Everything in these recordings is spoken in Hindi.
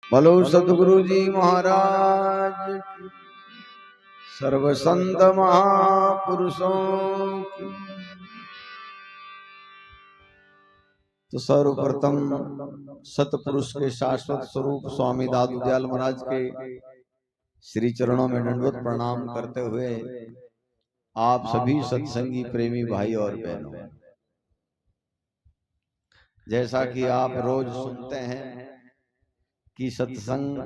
बोलो सतगुरु जी महाराज की, सर्व संत महापुरुषों की। तो सर्वप्रथम सतपुरुष के शाश्वत स्वरूप स्वामी दादू दयाल महाराज के श्री चरणों में दंडवत प्रणाम करते हुए आप सभी सत्संगी प्रेमी भाई और बहनों, जैसा कि आप रोज सुनते हैं कि सत्संग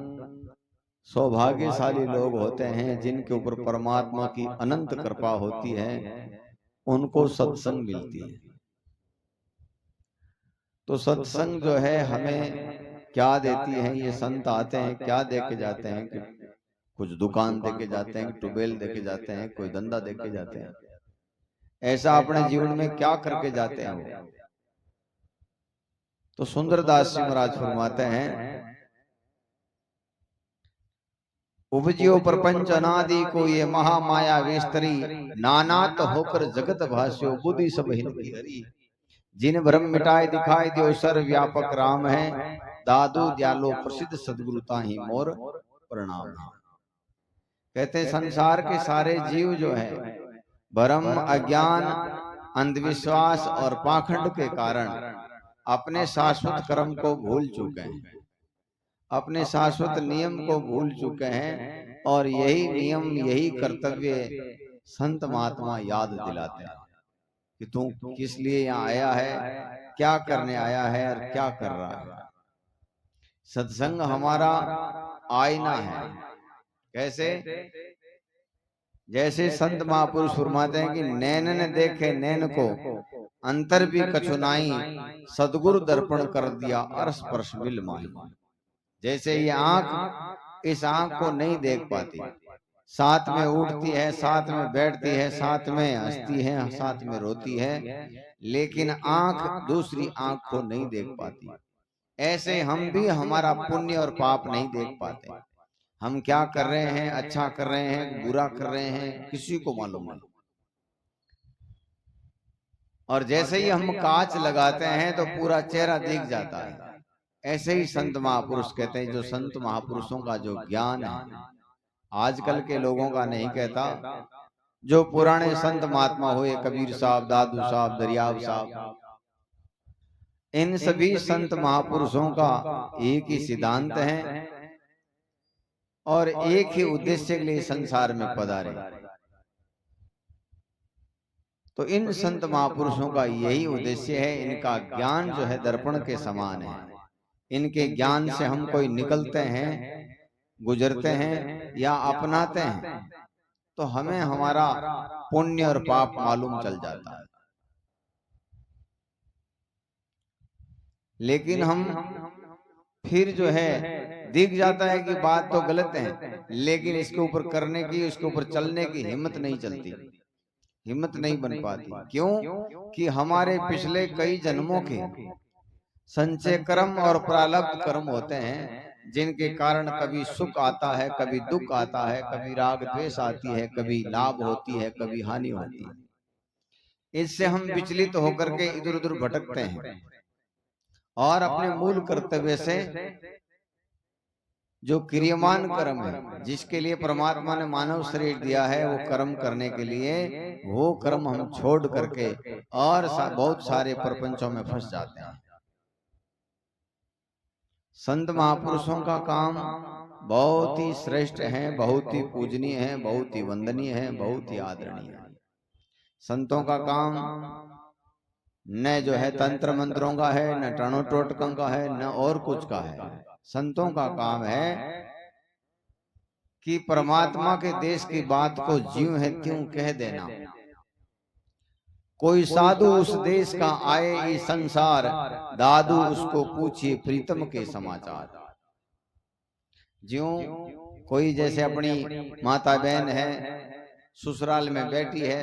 सौभाग्यशाली लोग होते हैं जिनके ऊपर परमात्मा की अनंत कृपा होती है, उनको सत्संग मिलती है। तो सत्संग जो है हमें क्या देती है, ये संत आते हैं क्या दे के जाते हैं कि कुछ दुकान दे के जाते हैं, ट्यूबवेल दे के जाते हैं, कोई धंधा दे के जाते हैं। ऐसा अपने जीवन में क्या करके जाते हैं वो? तो सुंदरदास जी महाराज फरमाते हैं, उपजियो प्रपंच अनादि को ये महामाया विस्तरी, नानात होकर जगत भास्यो बुद्धि सब हिन की हरी। जिन भ्रम मिटाए दिखाई दियो सर्व व्यापक राम है, दादू दयालो प्रसिद्ध सदगुरु ताहि मोर प्रणाम है। कहते संसार के सारे जीव जो है भ्रम, अज्ञान, अंधविश्वास और पाखंड के कारण अपने शाश्वत कर्म को भूल चुके हैं, अपने शाश्वत नियम को भूल चुके हैं, और यही नियम यही कर्तव्य संत महात्मा याद दिलाते हैं कि तू किस लिए यहाँ आया है, क्या करने आया है और क्या कर रहा है। सत्संग हमारा आईना है। कैसे? जैसे संत महापुरुष फरमाते हैं कि नैन ने देखे नैन को, अंतर भी कछुनाई, सदगुरु दर्पण कर दिया अरस स्पर्श मिल माही। जैसे ये आंख इस आंख को नहीं देख पाती, साथ में उठती है, साथ में बैठती है, साथ में हंसती है, साथ में रोती है, लेकिन आंख दूसरी आंख को नहीं देख पाती। ऐसे हम भी हमारा पुण्य और पाप नहीं देख पाते। हम क्या कर रहे हैं, अच्छा कर रहे हैं, बुरा कर रहे हैं, किसी को मालूम नहीं। और जैसे ही हम कांच लगाते हैं तो पूरा चेहरा दिख जाता है। ऐसे ही संत महापुरुष कहते हैं, जो संत महापुरुषों का जो ज्ञान है आजकल के लोगों का नहीं कहता। जो पुराने संत महात्मा हुए, कबीर साहब, दादू साहब, दरियाव साहब, इन सभी संत महापुरुषों का एक ही सिद्धांत है और एक ही उद्देश्य के लिए संसार में पधारे। तो इन संत महापुरुषों का यही उद्देश्य है। इनका ज्ञान जो है दर्पण के समान है। इनके ज्ञान से हम कोई निकलते हैं, गुजरते हैं या अपनाते हैं तो हमें हमारा पुण्य और पाप मालूम चल जाता है। लेकिन हम फिर जो है दिख जाता है कि बात तो गलत है, लेकिन इसके ऊपर करने की, इसके ऊपर चलने की हिम्मत नहीं चलती, हिम्मत नहीं बन पाती। क्यों? कि हमारे पिछले कई जन्मों के संचय कर्म और प्रारब्ध कर्म होते हैं, जिनके कारण कभी सुख आता है, कभी दुख आता है, कभी राग द्वेष आती है, कभी लाभ होती है, कभी हानि होती है। इससे हम विचलित होकर के इधर उधर भटकते हैं और अपने मूल कर्तव्य से, जो क्रियमान कर्म है, जिसके लिए परमात्मा ने मानव शरीर दिया है, वो कर्म करने के लिए, वो कर्म हम छोड़ करके और बहुत सारे प्रपंचों में फंस जाते हैं। संत महापुरुषों का काम बहुत ही श्रेष्ठ है, बहुत ही पूजनीय है, बहुत ही वंदनीय है, बहुत ही आदरणीय है। संतों का काम न जो है तंत्र मंत्रों का है, न टणो टोटकों का है, न और कुछ का है। संतों का काम है कि परमात्मा के देश की बात को ज्यों है त्यों कह देना। कोई साधु उस देश का आए इस संसार, दादू उसको पूछिए प्रीतम के समाचार। ज्यों कोई जैसे अपनी माता बहन है, ससुराल में बैठी है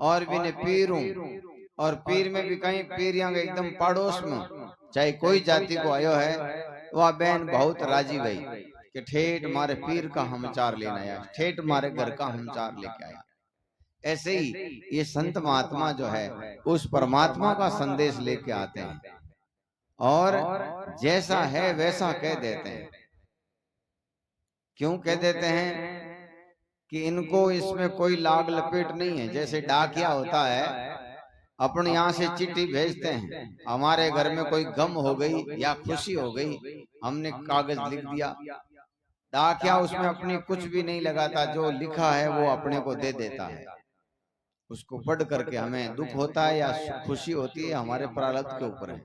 और भी पीर हूं, और पीर में भी कहीं पीरिया एकदम पड़ोस में, चाहे कोई जाति को आयो है, वह बहन बहुत राजी गई कि ठेठ मारे पीर का समाचार लेना आया, ठेठ मारे घर का समाचार लेके आया। ऐसे ही ये संत महात्मा जो है उस परमात्मा का संदेश लेके आते हैं और जैसा है वैसा कह देते हैं। क्यों कह देते हैं? कि इनको इसमें कोई लाग लपेट नहीं है। जैसे डाकिया होता है, अपन यहाँ से चिट्ठी भेजते हैं, हमारे घर में कोई गम हो गई या खुशी हो गई, हमने कागज लिख दिया, डाकिया उसमें अपनी कुछ भी नहीं लगाता, जो लिखा है वो अपने को दे देता है। उसको पढ़ करके हमें दुख होता है या खुशी होती है, हमारे प्रारब्ध के ऊपर है।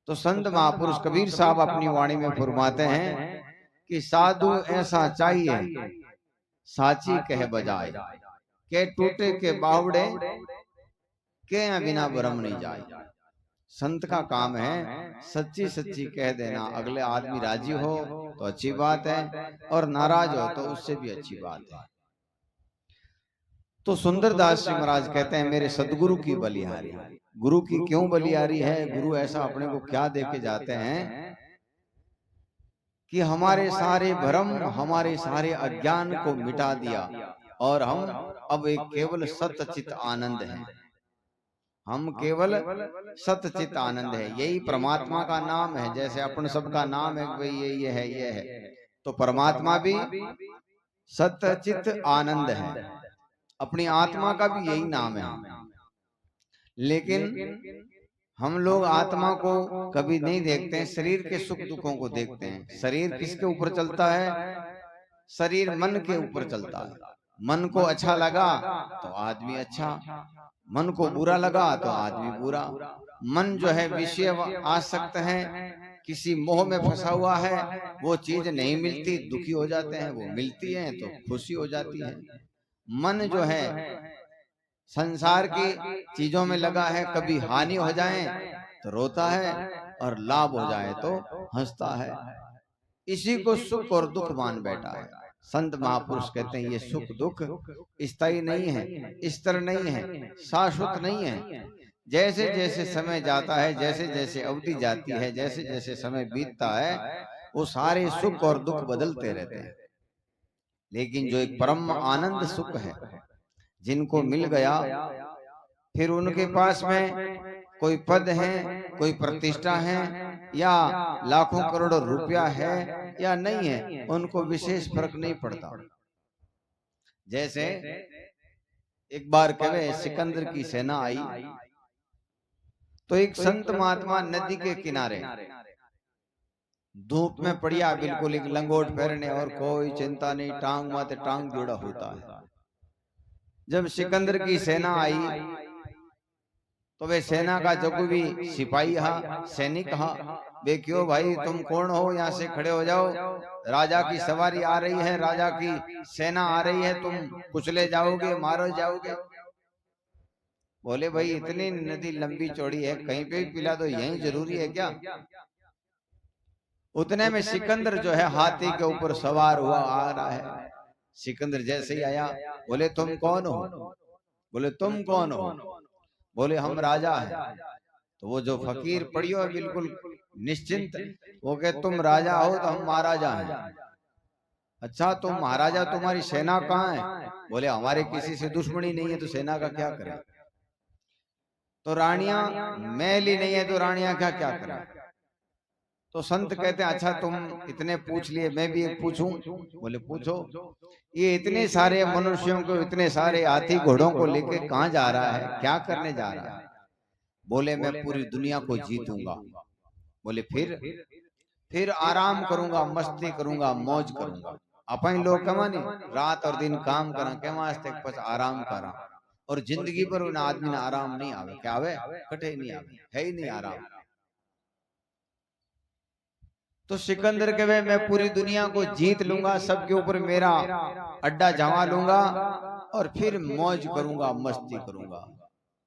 तो संत महापुरुष कबीर साहब अपनी वाणी में फरमाते हैं कि साधु ऐसा चाहिए साची कह बजाए, के टूटे के बावड़े के बिना ब्रह्म नहीं जाए। संत का काम है सच्ची सच्ची कह देना। अगले आदमी राजी हो तो अच्छी बात है, और नाराज हो तो उससे भी अच्छी बात है। तो सुंदरदास जी महाराज कहते हैं, मेरे सदगुरु की बलिहारी। गुरु की क्यों बलिहारी है? गुरु ऐसा अपने को क्या दे के जाते हैं कि हमारे सारे भ्रम, हमारे सारे अज्ञान को मिटा दिया, और हम अब एक केवल सतचित आनंद है। हम केवल सतचित आनंद है, यही परमात्मा का नाम है। जैसे अपन सबका नाम है भाई ये है, ये है, तो परमात्मा भी सतचित आनंद है। अपनी आत्मा का भी यही नाम है। लेकिन हम लोग आत्मा को कभी नहीं देखते हैं, शरीर के सुख दुखों को देखते हैं। शरीर किसके ऊपर चलता है? शरीर मन के ऊपर चलता है। मन को अच्छा लगा तो आदमी अच्छा, मन को बुरा लगा तो आदमी बुरा। मन जो है विषय आसक्त है, किसी मोह में फंसा हुआ है, वो चीज नहीं मिलती दुखी हो जाते हैं, वो मिलती है तो खुशी हो जाती है। मन जो है संसार की चीजों में लगा है, कभी हानि हो जाए तो रोता है, और लाभ हो जाए तो हंसता है। इसी को सुख और दुख मान बैठा है। संत महापुरुष कहते हैं ये सुख दुख स्थायी नहीं है, स्थिर नहीं है, शाश्वत नहीं है। जैसे जैसे समय जाता है, जैसे जैसे अवधि जाती है, जैसे जैसे समय बीतता है, वो सारे सुख और दुख बदलते रहते हैं। लेकिन जो एक परम आनंद सुख है, जिनको मिल गया, फिर उनके पास में कोई पद है, कोई प्रतिष्ठा है, या लाखों करोड़ों रुपया है या नहीं है, उनको विशेष फर्क नहीं पड़ता। जैसे एक बार कहे सिकंदर की सेना आई, तो एक संत महात्मा नदी के किनारे धूप में पड़िया, बिल्कुल एक लंगोट पहनने, और कोई चिंता नहीं, टांग माथे टांग जोड़ा होता है। जब सिकंदर की सेना आई तो वे सेना का जो भी सिपाही हा, सैनिक हा, वे क्यों भाई तुम कौन हो, यहाँ से खड़े हो जाओ, राजा की सवारी आ रही है, राजा की सेना आ रही है, तुम कुचले जाओगे, मारो जाओगे। बोले भाई इतनी नदी लंबी चौड़ी है, कहीं पे भी पिला दो, यही जरूरी है क्या? उतने में सिकंदर जो है हाथी के ऊपर सवार हुआ आ रहा है। सिकंदर जैसे ही आया, बोले तुम कौन हो? बोले तुम कौन हो? बोले हम राजा हैं। तो वो जो फकीर पड़ियो है बिल्कुल निश्चिंत, वो कहे तुम राजा हो तो हम महाराजा हैं। अच्छा तुम महाराजा, तुम्हारी सेना कहाँ है? बोले हमारे किसी से दुश्मनी नहीं है, तो सेना का क्या करें? तो रानियां मैली नहीं है, तो रानियां क्या क्या करें? तो संत कहते हैं अच्छा तुम इतने पूछ लिए, मैं भी एक पूछूं? बोले पूछो। ये इतने सारे मनुष्यों को, इतने सारे हाथी घोड़ों को लेके कहाँ जा रहा है, क्या करने जा रहा है? बोले मैं पूरी दुनिया को जीतूंगा। बोले फिर आराम करूंगा, मस्ती करूंगा, मौज करूंगा। अपन लोग कमानी रात और दिन काम करा के वास्ते कुछ आराम करा, और जिंदगी पर उन आदमी ने आराम नहीं आवे, क्या आवे? कटे नहीं आवे, है ही नहीं आराम। तो सिकंदर के वे मैं पूरी दुनिया को जीत लूंगा, सबके ऊपर मेरा अड्डा जमा लूंगा, और फिर मौज करूंगा, मस्ती करूंगा।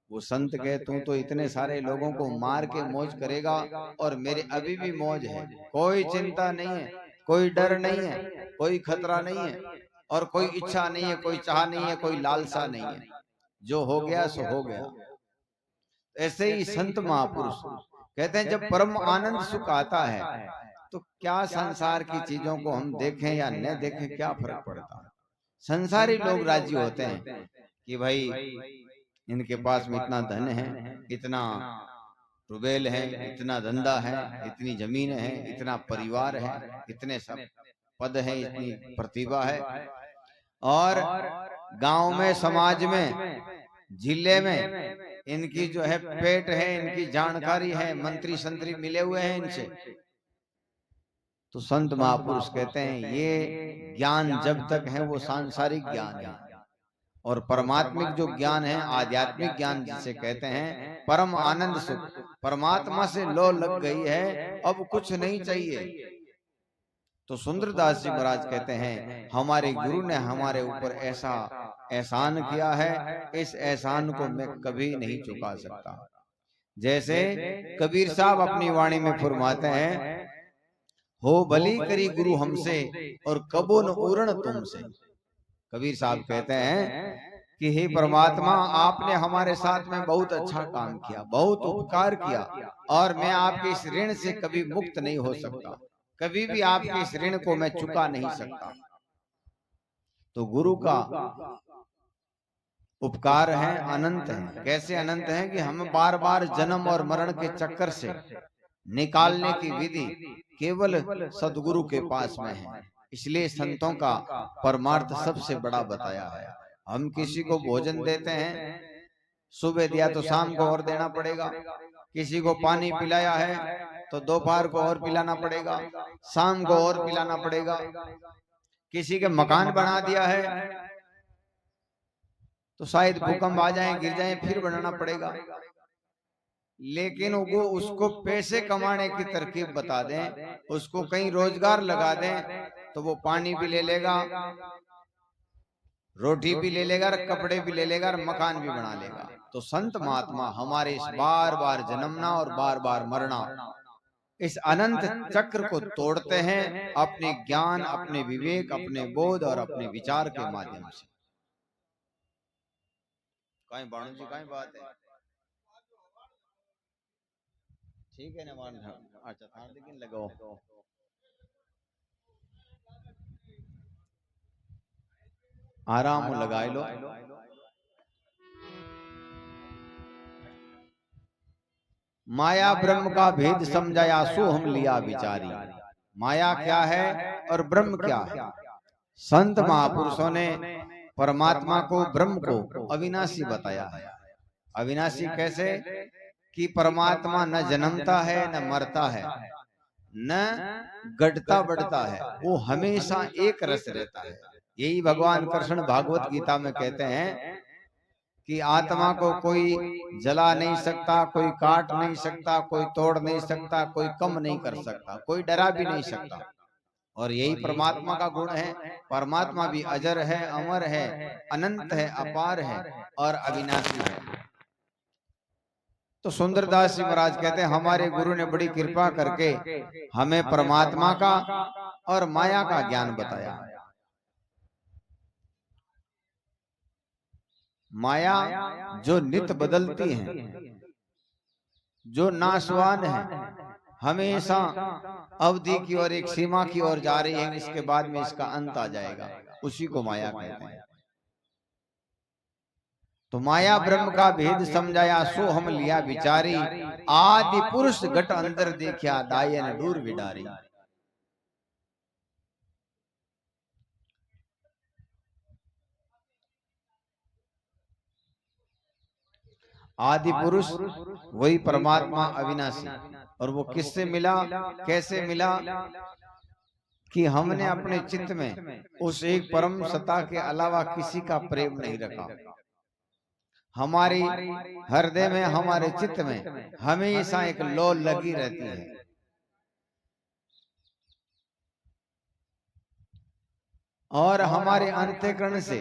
वो संत कहे तू तो इतने सारे लोगों को मार के मौज करेगा, और मेरे अभी भी मौज है, कोई चिंता नहीं है, कोई डर नहीं है, कोई खतरा नहीं है, और कोई इच्छा नहीं है, कोई चाह नहीं है, कोई लालसा नहीं है। जो हो गया सो हो गया। ऐसे ही संत महापुरुष कहते हैं जब परम आनंद सुख आता है, तो क्या संसार की चीजों को हम देखें या न देखें, क्या फर्क पड़ता है? संसारी लोग राजी होते हैं कि भाई इनके पास में इतना धन है, इतना ट्यूबवेल है, इतना धंधा है, इतनी जमीन है, इतना परिवार है, इतने सब पद है, इतनी प्रतिभा है, और गांव में, समाज में, जिले में इनकी जो है पेट है, इनकी जानकारी है, मंत्री संतरी मिले हुए हैं इनसे। तो संत महापुरुष कहते हैं ये ज्ञान जब तक है वो सांसारिक ज्ञान है, और परमात्मिक जो ज्ञान है, आध्यात्मिक ज्ञान जिसे कहते हैं, परम आनंद सुख, परमात्मा से लो लग गई है, अब कुछ नहीं चाहिए। तो सुंदरदास जी महाराज कहते हैं हमारे गुरु ने हमारे ऊपर ऐसा एहसान किया है, इस एहसान को मैं कभी नहीं चुका सकता। जैसे कबीर साहब अपनी वाणी में फरमाते हैं, हो भली करी गुरु हमसे और कबो न उरण तुमसे। कबीर साहब कहते हैं कि हे परमात्मा, आपने हमारे साथ में बहुत अच्छा काम किया, बहुत उपकार किया, और मैं आपके इस ऋण से कभी मुक्त नहीं हो सकता, कभी भी आपके इस ऋण को मैं चुका नहीं सकता। तो गुरु का उपकार है, अनंत है। कैसे अनंत है कि हम बार बार जन्म और मरण के चक्कर से निकालने की विधि केवल सदगुरु के पास में है। इसलिए संतों का परमार्थ सबसे बड़ा बताया है। हम किसी को भोजन देते हैं, सुबह दिया तो शाम को और देना पड़ेगा, किसी को पानी पिलाया है तो दोपहर को और पिलाना पड़ेगा, शाम को और पिलाना पड़ेगा, किसी के मकान बना दिया है तो शायद भूकंप आ जाए, गिर जाए, फिर बनाना पड़ेगा। लेकिन वो उसको पैसे कमाने की तरकीब बता दें, उसको कहीं रोजगार लगा दें, तो वो पानी भी ले लेगा, रोटी भी ले लेगा, कपड़े भी ले लेगा, मकान भी बना लेगा। तो संत महात्मा हमारे इस बार बार जन्मना और बार बार मरना, इस अनंत चक्र को तोड़ते हैं अपने ज्ञान, अपने विवेक, अपने बोध और अपने विचार के माध्यम से। कहीं बाणु जी कहीं बात है, ठीक है ना? अच्छा थान लेकिन लगाओ, आराम लगाए लो। माया ब्रह्म का भेद समझाया सो हम लिया विचारी। माया क्या है और ब्रह्म क्या है? संत महापुरुषों ने परमात्मा को, ब्रह्म को अविनाशी बताया है। अविनाशी कैसे? कि परमात्मा न जन्मता है, न मरता है, न घटता बढ़ता है, वो हमेशा एक रस रहता है। यही भगवान कृष्ण भागवत गीता में कहते हैं कि आत्मा को कोई जला नहीं सकता, कोई काट नहीं सकता, कोई तोड़ नहीं सकता, कोई कम नहीं कर सकता, कोई डरा भी नहीं सकता। और यही परमात्मा का गुण है। परमात्मा भी अजर है, अमर है, अनंत है, अपार है और अविनाशी है। तो सुंदरदास जी महाराज कहते हैं हमारे गुरु ने बड़ी कृपा करके हमें परमात्मा का और माया का ज्ञान बताया। माया जो नित्य बदलती है, जो नाशवान है, हमेशा अवधि की ओर, एक सीमा की ओर जा रही है, इसके बाद में इसका अंत आ जाएगा, उसी को माया कहते हैं। तो माया ब्रह्म का भेद समझाया सो हम लिया विचारी, आदि पुरुष घट अंदर देखा दायन दूर विडारी। आदि पुरुष वही परमात्मा अविनाशी। और वो किससे मिला, कैसे मिला? कि हमने अपने चित्त में उस एक परम सत्ता के अलावा किसी का प्रेम नहीं रखा। हमारी हृदय में, हमारे चित्त में हमेशा एक लौ लगी रहती है। और हमारे अंतःकरण से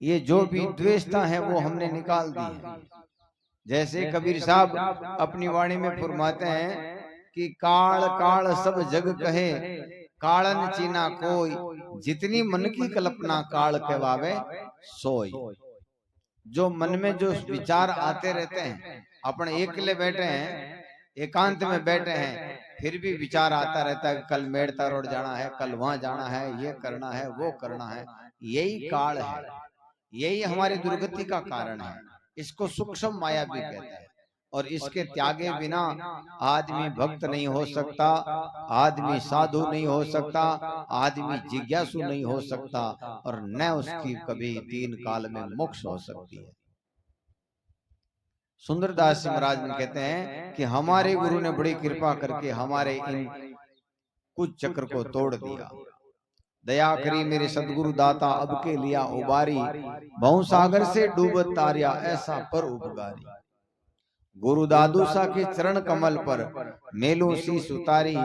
ये जो भी द्वेषता है वो हमने निकाल दी है। जैसे कबीर साहब अपनी वाणी में फरमाते हैं कि काल काल सब जग कहे, कालन चीना कोई, जितनी मन की कल्पना काल कहवावे सोई। जो मन में जो विचार आते रहते हैं, अपन एकले बैठे हैं, एकांत में बैठे हैं, फिर भी विचार आता रहता है, कल मेड़ता रोड जाना है, कल वहां जाना है, ये करना है, वो करना है। यही काल है, यही हमारी दुर्गति का कारण है। इसको सूक्ष्म माया भी कहते हैं। और इसके त्यागे बिना आदमी भक्त नहीं हो सकता, आदमी साधु नहीं हो सकता, आदमी जिज्ञासु नहीं हो सकता, और न उसकी कभी 3 काल में मोक्ष हो सकती है। सुंदरदास जी महाराज ने कहते हैं कि हमारे गुरु ने बड़ी कृपा करके हमारे इन कुछ चक्र को तोड़ दिया। दया करी मेरे सदगुरु दाता अब के लिया उबारी, बहु सागर से डूबत तारिया ऐसा पर उपगारी। गुरु दादूसा के चरण कमल पर मेलू शीस उतारी,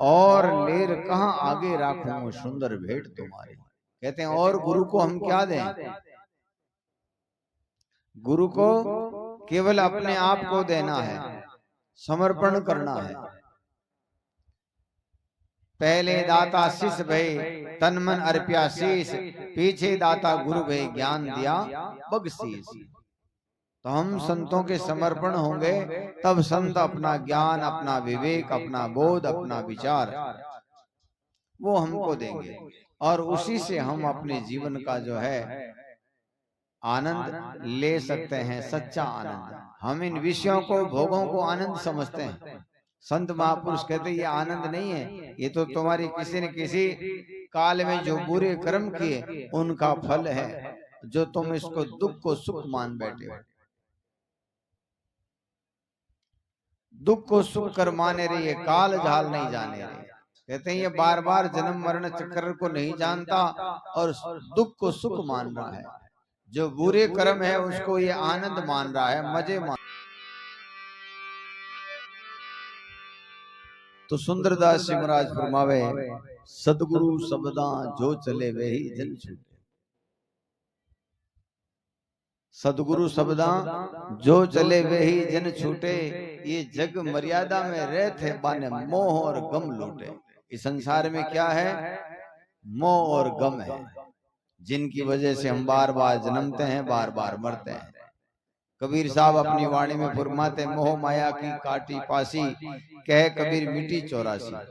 और लेर कहाँ आगे राखूं सुंदर भेंट तुम्हारी। कहते हैं और गुरु को हम क्या दें? गुरु को केवल अपने आप को देना है, समर्पण करना है। पहले दाता शिष्य भय तन मन अर्पिया शीश, पीछे दाता गुरु भय ज्ञान दिया बख्शीश। तो हम संतों के समर्पण होंगे तब संत अपना ज्ञान, अपना विवेक, अपना बोध, अपना विचार वो हमको देंगे, और उसी से हम अपने जीवन का जो है आनंद ले सकते हैं, सच्चा आनंद। हम इन विषयों को, भोगों को आनंद समझते हैं। संत महापुरुष कहते ये आनंद नहीं है, ये तो तुम्हारी किसी न किसी काल में जो बुरे कर्म किए उनका फल है, जो तुम इसको दुख को सुख मान बैठे हो। दुख को सुख कर माने रहिए, काल झाल नहीं जाने रहे। कहते हैं ये बार बार जन्म मरण चक्र को नहीं जानता और दुख को सुख मान रहा है। जो बुरे कर्म है उसको ये आनंद मान रहा है, मजे मान। तो सुंदरदास जी महाराज फरमावे, सदगुरु सबदा जो चले वे ही जन छूटे। सदगुरु सबदा जो चले वे ही जन छूटे, ये जग मर्यादा में रहते बाने मोह और गम लूटे। इस संसार में क्या है? मोह और गम है, जिनकी वजह से हम बार बार जन्मते हैं, बार बार मरते हैं। कबीर साहब अपनी वाणी में फरमाते, मोह माया की काटी पासी, कह कबीर मिटी 84।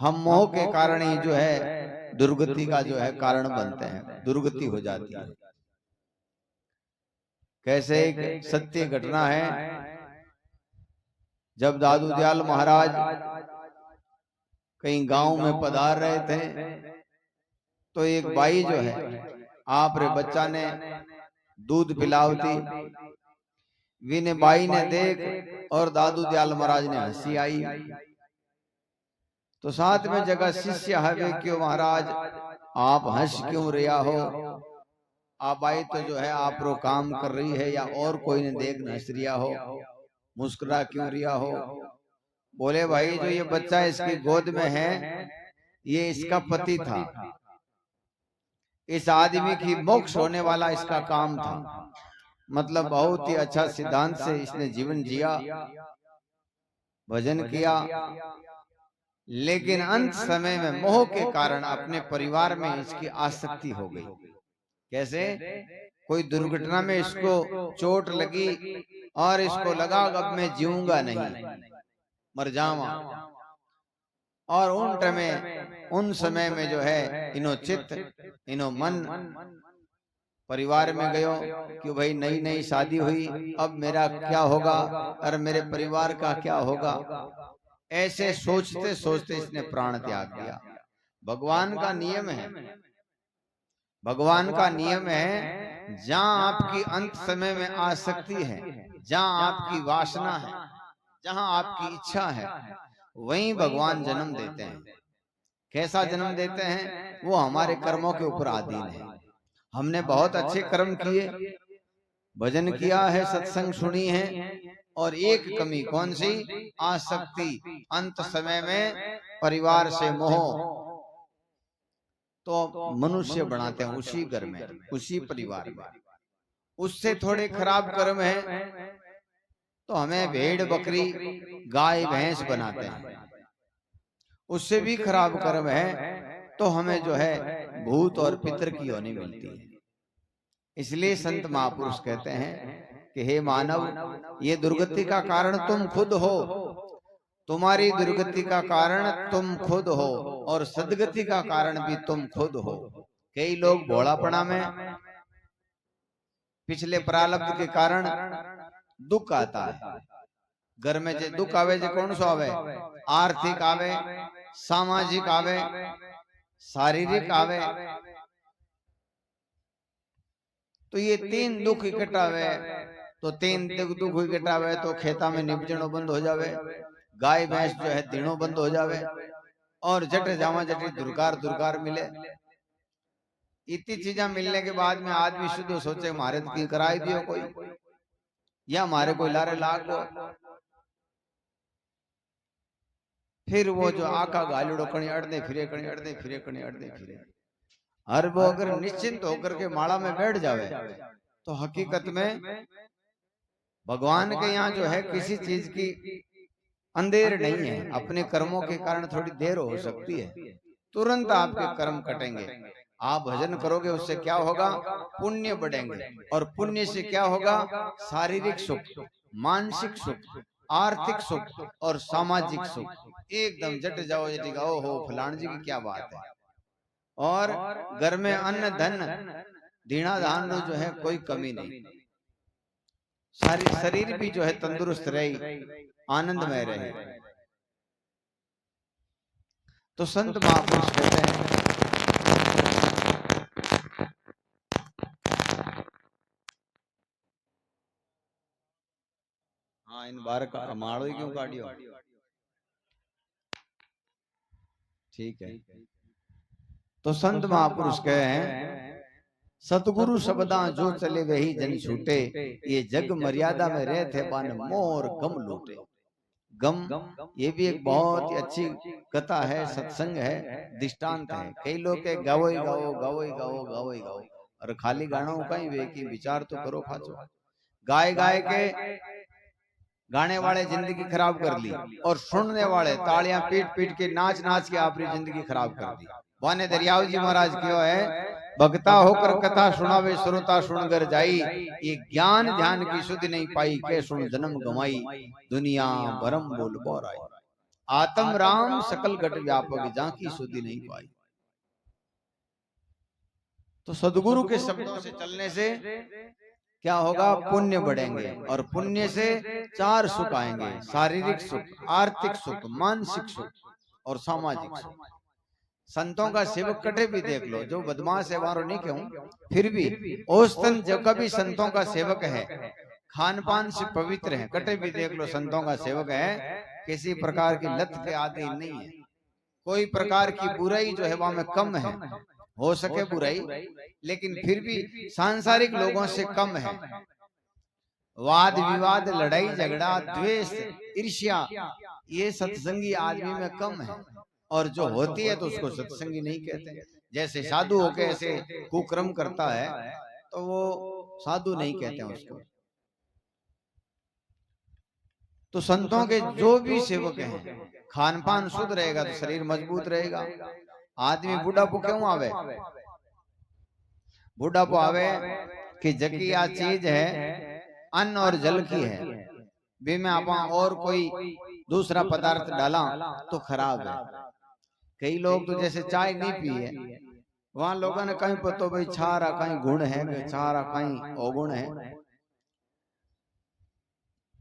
हम मोह के कारण ही जो है दुर्गति का जो है कारण बनते हैं, दुर्गति हो जाती है। कैसे एक सत्य घटना है, जब दादू दयाल महाराज कहीं गांव में पधार रहे थे, तो एक बाई जो है आप रे बच्चा ने दूध पिलावती। विने बाई ने देख और दादू दयाल महाराज ने हंसी आई। तो साथ में जगह शिष्य हवे, क्यों महाराज आप हंस क्यों रिया हो? आप आई तो जो है आप रो काम कर रही है, या और कोई ने देख हंस रिया हो, मुस्कुरा क्यों रिया हो? बोले भाई जो ये बच्चा इसकी गोद में है ये इसका पति था, इस आदमी की मोक्ष होने वाला इसका काम था। मतलब बहुत ही अच्छा सिद्धांत से इसने जीवन जिया, भजन किया, लेकिन अंत समय में मोह के कारण अपने परिवार में इसकी आसक्ति हो गई। कैसे? कोई दुर्घटना में इसको चोट लगी और इसको लगा अब मैं जीऊंगा नहीं, मर जावा। और उन समय में जो है इनो चित्त, इनो मन परिवार में गयो कि भाई नई नई शादी हुई, अब मेरा क्या होगा और मेरे परिवार का क्या होगा। ऐसे सोचते सोचते इसने प्राण त्याग दिया। भगवान का नियम है, भगवान का नियम है, जहां आपकी अंत समय में आसक्ति है, जहां आपकी वासना है, जहां आपकी इच्छा है, वहीं भगवान जन्म देते हैं। कैसा जन्म देते हैं? वो हमारे कर्मों के ऊपर अधीन है। हमने बहुत अच्छे कर्म किए, भजन किया है, सत्संग सुनी है, और एक कमी कौन सी? आसक्ति। अंत समय में परिवार से मोह, तो मनुष्य बनाते हैं उसी घर में, उसी परिवार में। उससे थोड़े खराब कर्म है तो हमें भेड़ बकरी गाय भैंस बनाते हैं। उससे भी खराब कर्म है तो हमें जो है भूत और पितर की योनि मिलती है। इसलिए संत महापुरुष कहते हैं कि हे मानव, ये दुर्गति का कारण तुम खुद हो, तुम्हारी दुर्गति का कारण तुम खुद हो, और सदगति का कारण भी तुम खुद हो। कई लोग भोलापना में, पिछले प्रारब्ध के कारण दुख आता है। घर में जे दुख आवे जे कौन सो आवे? आर्थिक आवे, सामाजिक आवे, शारीरिक आवे। तो ये तीन दुख इकट्ठा आवे, तो तीन दुख इकट्ठा आवे तो खेता में निपजणो बंद हो जावे, गाय भैंस जो है दीणो बंद हो जावे, और जट जावा जटी दुर्कार दुर्कार मिले। इतनी चीजा मिलने के बाद में आदमी शुद्ध सोचे मारे की कराई दियो कोई, या मारे कोई लारे लाग गो। फिर वो जो आका गालूड़ो कणी अड़ने फिरे कणी अड़ने फिरे कणी अड़ने फिरे, हर वो अगर निश्चिंत होकर के माला में बैठ जावे तो हकीकत में भगवान के यहाँ जो है किसी चीज की अंधेर नहीं है। अपने कर्मों के कारण थोड़ी देर हो सकती है, तुरंत आपके कर्म कटेंगे। आप भजन करोगे उससे क्या होगा? पुण्य बढ़ेंगे, और पुण्य से क्या होगा? शारीरिक सुख, मानसिक सुख, आर्थिक सुख और सामाजिक सुख। एकदम जट जाओ जटी का ओहो फलान जी की क्या बात है। और घर में अन्न धन दीना दान जो है कोई कमी नहीं, सारी शरीर भी जो है तंदुरुस्त रहे, आनंद में रहे। तो संत महापुरुष कहते हैं हाँ इन बार का माड़ो ही क्यों काटियो? ठीक है। तो संत महापुरुष कहे हैं सतगुरु शब्दा जो चले वही जन छूटे, ये जग मर्यादा में रहे थे बान मोर गम लूटे। गम ये भी एक बहुत ही अच्छी कथा है, सत्संग है, दृष्टांत है। कई लोग के गाओ ही गाओ गाओ ही गाओ गाओ ही गाओ, और खाली गाना कहीं वे की विचार तो करो फाचो। गाय गाय के गाने वाले जिंदगी खराब कर ली, और सुनने वाले तालियां पीट पीट के नाच नाच के अपनी जिंदगी खराब कर दी। वाने दरियाव जी महाराज क्यों है, भक्ता होकर कथा सुनावे श्रोता सुनकर जाई, ये ज्ञान ध्यान की शुद्धि नहीं पाई, के सुन जन्म गमाई, दुनिया भरम बोल बोराई। आत्म राम सकल घट व्यापक जाकी शुद्धि नहीं पाई। तो सदगुरु के शब्दों से चलने से क्या होगा? पुण्य बढ़ेंगे, और पुण्य से चार सुख आएंगे, शारीरिक सुख, आर्थिक सुख, मानसिक सुख और सामाजिक सुख। संतों का सेवक कटे भी देख लो, जो बदमाश है वारो नहीं कहूं, फिर भी औसतन जो कभी संतों का सेवक है, खान पान से पवित्र है, कटे भी देख लो संतों का सेवक है, किसी प्रकार की लत के आदि नहीं है, कोई प्रकार की बुराई जो है वहां में कम है, हो सके बुराई लेकिन फिर भी सांसारिक लोगों से कम है। वाद विवाद, लड़ाई झगड़ा, द्वेष, ईर्ष्या, ये सत्संगी आदमी में कम है, और जो होती है तो उसको सत्संगी नहीं कहते। जैसे साधु होके ऐसे कुकर्म करता है तो वो साधु नहीं कहते हैं उसको। तो संतों के जो भी सेवक हैं, खान पान शुद्ध रहेगा तो शरीर मजबूत रहेगा। आदमी बुढ़ापो क्यों आवे? बुढ़ापो आवे कि जकी आ चीज है अन्न और जल की है, वे में आप और कोई दूसरा पदार्थ डाला तो खराब है। कई लोग तो जैसे चाय नहीं पिए, वहां लोगों ने कहीं पतो भाई छारा कहीं गुण है, छारा कहीं अवगुण है,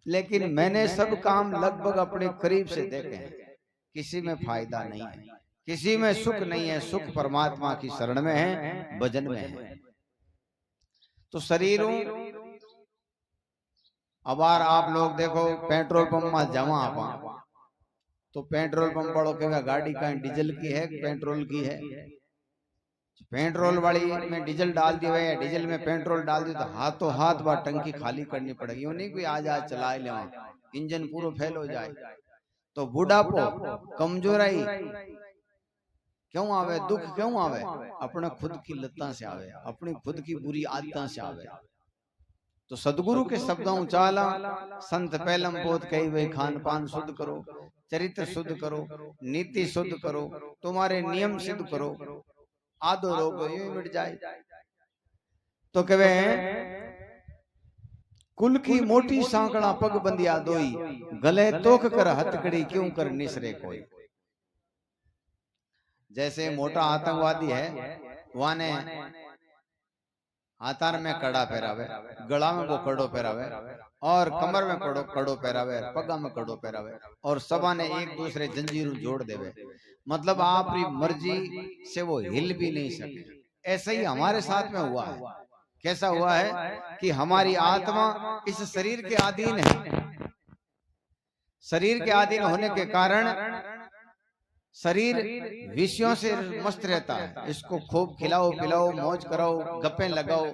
लेकिन मैंने सब काम लगभग अपने करीब से देखे हैं, किसी में फायदा नहीं है, किसी में सुख नहीं है। सुख परमात्मा की शरण में है, भजन में है। तो शरीरों अब आप लोग देखो पेट्रोल पंप में जमा आप तो पेट्रोल पंप वालों कहेगा गाड़ी का डीजल की है पेट्रोल की है, पेट्रोल वाली में डीजल डाल दिया है, डीजल में पेट्रोल डाल दिया तो हाथों हाथ बार टंकी खाली करनी पड़ेगी। यूं नहीं कोई आज चला ले इंजन पूरा फेल हो जाए। तो बुढ़ापो, कमजोराई क्यों आवे? दुख क्यों आवे? अपने खुद की लत्ता से आवे, अपनी खुद की बुरी आदतों से आवे। तो सदगुरु के शब्दों चाला संत पहलम बोध कही वही खान पान शुद्ध करो, चरित्र शुद्ध करो, नीति शुद्ध करो, तुम्हारे नियम सिद्ध करो, आधो रोग यूं मिट जाए। तो कहे कुल की मोटी सांकड़ा पग बंदिया दोई, गले तोख कर हथकड़ी क्यों कर निसरे कोई। जैसे मोटा आतंकवादी है, वाने हाथार में कड़ा पहरावे, गला में वो कड़ो पहरावे और कमर में कड़ो पहरावे, पगा में कड़ो पहरावे और सभा ने एक दूसरे जंजीरों जोड़ देवे। मतलब आपकी मर्जी से वो हिल भी नहीं सके। ऐसा ही हमारे साथ में हुआ है। कैसा हुआ है कि हमारी आत्मा इस शरीर के अधीन है। शरीर के अधीन होने के कारण शरीर विषयों से मस्त रहता है। इसको खूब खिलाओ पिलाओ, मौज कराओ, गप्पे लगाओ,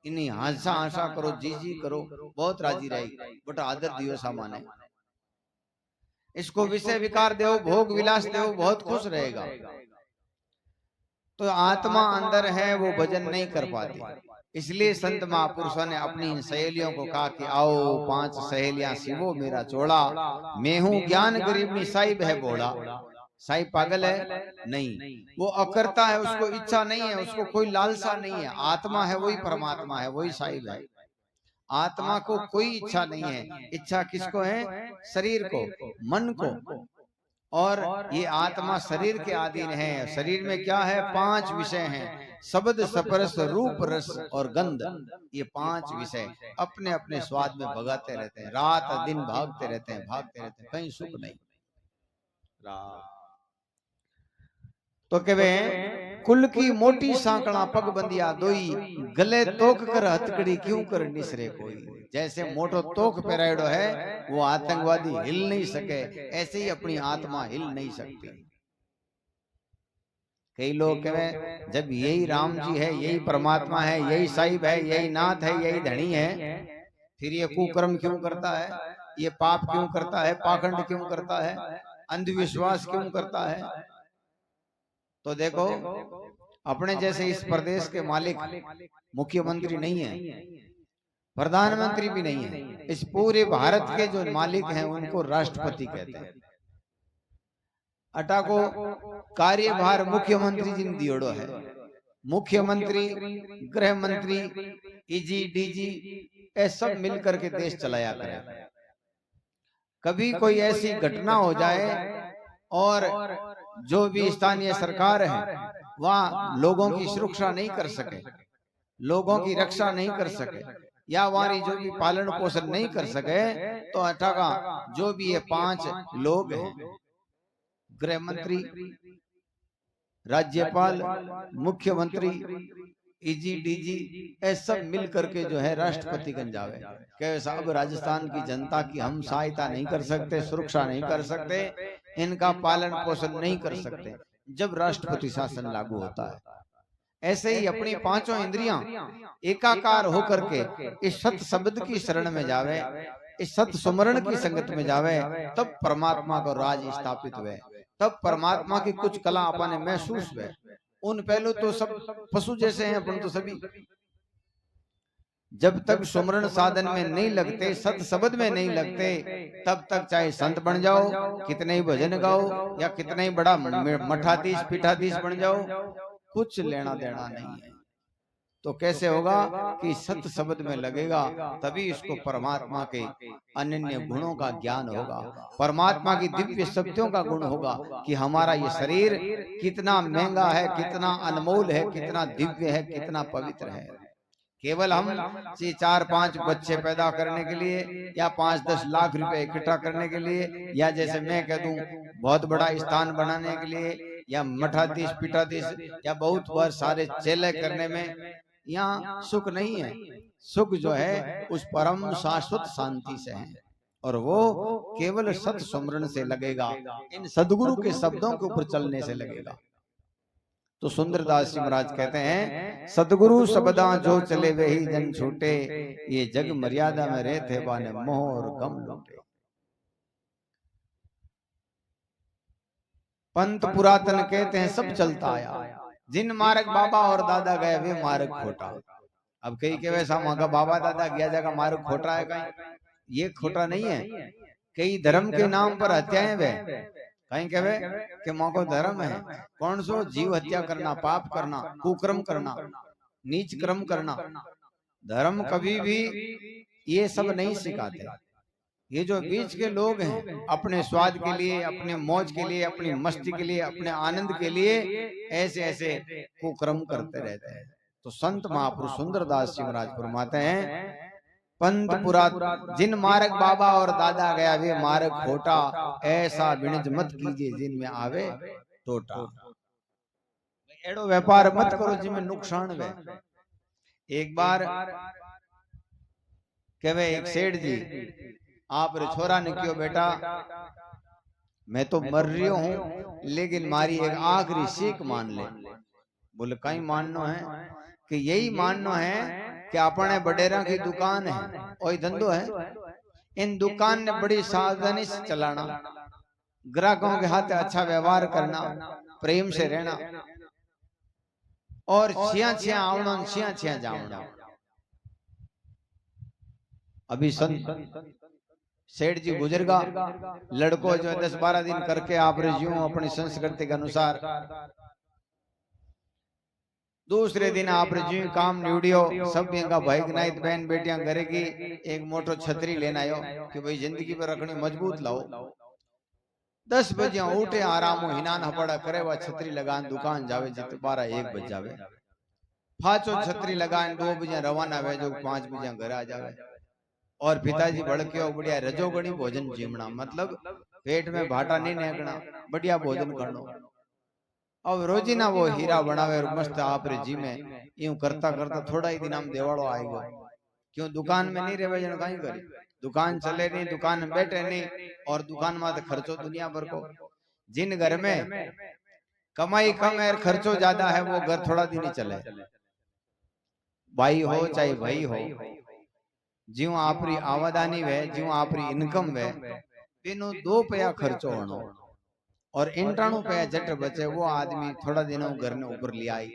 इन्हीं हंसा हंसा करो, जी जी करो, बहुत राजी रहेगी, बट आदर दियो सामान्य। इसको विषय विकार दो, भोग विलास दो, बहुत खुश रहेगा। तो आत्मा अंदर है, वो भजन नहीं कर पाती। इसलिए संत महापुरुषों ने अपनी इन सहेलियों को कहा कि आओ 5 सहेलियां सिवो मेरा चोड़ा, मैं हूं ज्ञान गरीब नी साहिब है बोला। साहिब पागल है नहीं, वो अकर्ता है, उसको इच्छा नहीं है, उसको कोई लालसा नहीं है। आत्मा है वही परमात्मा है, वही साहिब है। आत्मा को कोई इच्छा नहीं है। इच्छा किसको है? शरीर को, मन को। और ये आत्मा शरीर के अधीन है। शरीर में क्या है? 5 विषय हैं, शब्द स्पर्श रूप रस और गंध। ये 5 विषय अपने अपने स्वाद में भगाते रहते हैं, रात दिन भागते रहते हैं, कहीं सुख नहीं। तो कहे कुल की मोटी सांकड़ा पग बंदिया दोई, गले तोक कर हथकड़ी क्यों कर निसरे कोई। जैसे मोटो तोक पहराएड़ो है, वो आतंकवादी हिल नहीं सके, ऐसे ही अपनी आत्मा हिल नहीं सकती। कई लोग कहे जब यही राम जी है, यही परमात्मा है, यही साहिब है, यही नाथ है, यही धनी है, फिर ये कुकर्म क्यों करता है, ये पाप क्यों करता है, पाखंड क्यों करता है, अंधविश्वास क्यों करता है। तो देखो अपने जैसे इस प्रदेश के मालिक मुख्यमंत्री नहीं है, प्रधानमंत्री भी नहीं है। इस पूरे भारत के जो मालिक हैं उनको राष्ट्रपति कहते हैं। अटा को कार्यभार मुख्यमंत्री जिन दियोड़ो है। मुख्यमंत्री, गृह मंत्री, ईजी, डीजी, ये सब मिलकर के देश चलाया करें। कभी कोई ऐसी घटना हो जाए और जो भी स्थानीय सरकार है वह लोगों की सुरक्षा नहीं कर सके, लोगों की रक्षा नहीं कर सके, या वारी जो भी पालन पोषण नहीं कर सके, तो अठा का जो भी ये 5 लोग हैं, गृह मंत्री, राज्यपाल, मुख्यमंत्री, ईजी, डीजी, ये सब मिल करके जो है राष्ट्रपति बन जावे। कहे साहब राजस्थान की जनता की हम सहायता नहीं कर सकते, सुरक्षा नहीं कर सकते, इनका पालन पोषण नहीं कर सकते, जब राष्ट्रपति शासन लागू होता है। ऐसे ही अपनी 5 इंद्रियां एकाकार होकर के इस सत शब्द की शरण में जावे, इस सत सुमरण की संगत में जावे, तब परमात्मा को राज स्थापित हुए, तब परमात्मा की कुछ कला अपने महसूस हुए। उन पहलू तो सब पशु जैसे हैं अपन तो सभी। जब तक सुमरण साधन में नहीं लगते, सत शब्द में नहीं लगते, तब तक चाहे संत बन जाओ, कितने ही भजन गाओ, या कितने ही बड़ा मठाधीश पीठाधीश बन जाओ, कुछ लेना देना नहीं है। तो कैसे होगा कि सत शब्द में लगेगा, तभी इसको परमात्मा के अनन्य गुणों का ज्ञान होगा, परमात्मा की दिव्य शक्तियों का गुण होगा कि हमारा ये शरीर कितना महंगा है, कितना अनमोल है, कितना दिव्य है, कितना पवित्र है। केवल हम 4-5 बच्चे पैदा करने के लिए या 5-10 लाख रुपए इकट्ठा करने के लिए, या जैसे मैं कह दूं बहुत बड़ा स्थान बनाने के लिए, या मठाधीश पीठाधीश, या बहुत बार सारे चेले करने में यहाँ सुख नहीं है। सुख जो है उस परम शाश्वत शांति से है, और वो केवल सत सुमरण से लगेगा, इन सदगुरु के शब्दों के ऊपर चलने से लगेगा। तो सुंदरदास जी महाराज कहते हैं, सदगुरु शब्दा जो चले वे ही जन छूटे, ये जग मर्यादा में रहते बाने मोह और गम लूटे। पंत पुरातन कहते हैं सब चलता आया, जिन मार्ग बाबा और दादा गए वे मार्ग खोटा। अब कई के वैसा मांगा बाबा दादा गया जाएगा मार्ग खोटा है, कहीं ये खोटा नहीं है। कई धर्म के नाम पर हत्याएं वे, कहीं कहे कि माँ को धर्म है, कौन सो जीव हत्या करना, पाप करना, कुक्रम करना, नीच कर्म करना। धर्म कभी भी ये सब नहीं सिखाते। ये जो बीच के लोग हैं अपने स्वाद के लिए, अपने मौज के लिए, अपनी मस्ती के लिए, अपने आनंद के लिए ऐसे ऐसे कुकर्म करते रहते हैं। तो संत महापुरुष सुंदरदास जी महाराज फरमाते हैं, पंथ पुरा जिन मार्ग बाबा और दादा गया वे मार्ग खोटा, ऐसा बिणज मत कीजिए जिनमें आवे टोटा। एड़ो व्यापार मत करो जिनमें नुकसान वे। एक बार कहे एक सेठ जी, आप रे छोरा ने क्यों बेटा, मैं तो मर रही हूं लेकिन मारी एक आखिरी सीख मान ले। बोले कहीं मानना है कि यही मानना है कि अपने बडेरा की दुकान है और धंधो है, इन दुकान ने बड़ी सावधानी से चलाना, ग्राहकों के हाथ अच्छा व्यवहार करना, प्रेम से रहना और छिया छिया आवना छिया छिया जावना। अभी सेठ जी गुजरगा, लड़को जो 10-12 दिन करके आप रिज्यूम अपनी संस्कृति के अनुसार, दूसरे दिन आप रिज्यूम काम निवड़ियो, सब का भाई नाइट बहन बेटियां करेगी, एक मोटो छतरी लेना आयो कि भाई जिंदगी पर रखनी मजबूत लाओ। 10 बजे उठे आराम हो हिनान हपड़ा करे, वह छतरी लगान दुकान जावे जित 12-1 बज जावे, फाचो छतरी लगान 2 बजे रवाना वे जो 5 बजे घर आ जावे। और पिताजी भड़के बढ़िया रजोगणी भोजन जीवना, मतलब पेट में भाटा नहीं नेकना, बढ़िया भोजन करना। अब रोजीना वो हीरा बनावे और मस्त आप रे जी में यूं करता करता थोड़ा ही दिन हम देवाड़ो आएगा। क्यों दुकान में नहीं रहे जन कहीं करी, दुकान चले नहीं, दुकान में बैठे नहीं, और दुकान में तो खर्चो दुनिया भर को। जिन घर में कमाई कम है खर्चो ज्यादा है वो घर थोड़ा दिन ही चले, भाई हो चाहे भाई हो, ज्यों आपरी आवादानी वे ज्यों आपरी इनकम वे तेनो 2 पैया खर्चो होनो और 98 पैया जट बचे वो आदमी थोड़ा दिनों घर ने ऊपर लिया आई।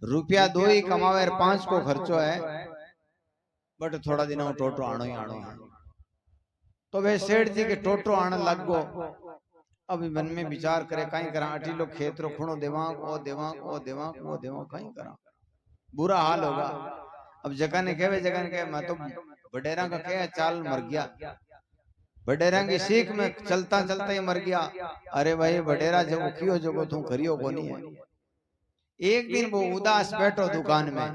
रुपया 2 ही कमावे और 5 को खर्चो है, बट थोड़ा दिनों टोटो आनो ही आनो है। तो वे सेठ जी के टोटो आने लग गो। अभी मन में विचार करे कहीं करा, अटी लोग खेत रो खुणो देवांग ओ देवांग ओ देवांग ओ देवांग, कहीं करा बुरा हाल होगा। अब जगह ने कहे मैं तो बडेरा का क्या चाल मर गया, बडेरा की सीख में चलता चलता ही मर गया। अरे भाई बडेरा जो कियो जो तू करियो को नहीं है। एक दिन वो उदास बैठो दुकान में,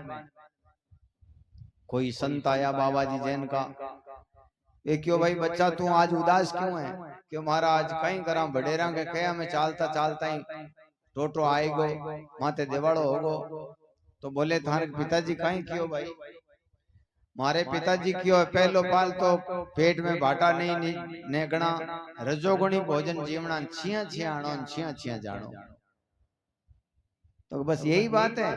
कोई संत आया बाबा जी जैन का, ये क्यों भाई बच्चा तू आज उदास क्यों है? क्यों महाराज कहीं करा बडेरा के कया में चालता चालता ही टोटो आएगो माते देवाड़ो होगो। तो बोले थारे पिताजी कहीं क्यों भाई? मारे पिताजी क्यों है पहलो पाल तो पेट में भाटा नहीं नेगना, रजोगुणी भोजन जीवना, छिया छिया आनो छिया छिया जानो। तो बस यही बात है,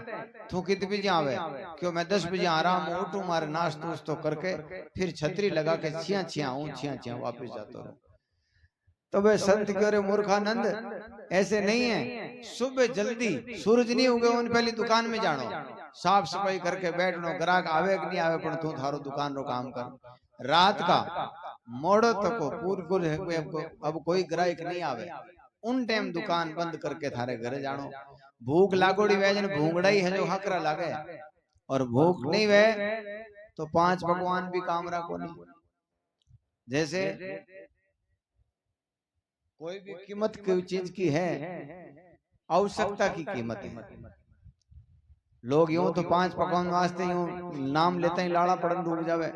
तू कितने बजे आवे? क्यों मैं 10 बजे आराम उठूं मारे नाश्तो तो करके फिर छतरी लगा के छिया छिया आऊं छिया छिया वापस जाता रहूं। तो वे संत क्यों रे मूर्खानंद, ऐसे नहीं है। सुबह जल्दी सूरज नहीं उगे उन पहली दुकान में जानो, साफ सफाई करके बैठनो, ग्राहक आवे कि नहीं आवे पर तू थारो दुकान रो काम कर। रात का मोड़ो तक पूर अब कोई ग्राहक नहीं आवे, उन टाइम दुकान बंद करके थारे घर जानो। भूख लागोड़ी वैजन भूंगड़ा ही है जो हकरा लागे, और भूख नहीं वे तो 5 भगवान भी काम रखो नहीं। जैसे कोई भी कीमत कोई चीज की है, आवश्यकता की कीमत है। लोग यूं तो 5 पकवान वास्ते यूं नाम लेते ही लाड़ा पड़न डूब जावे,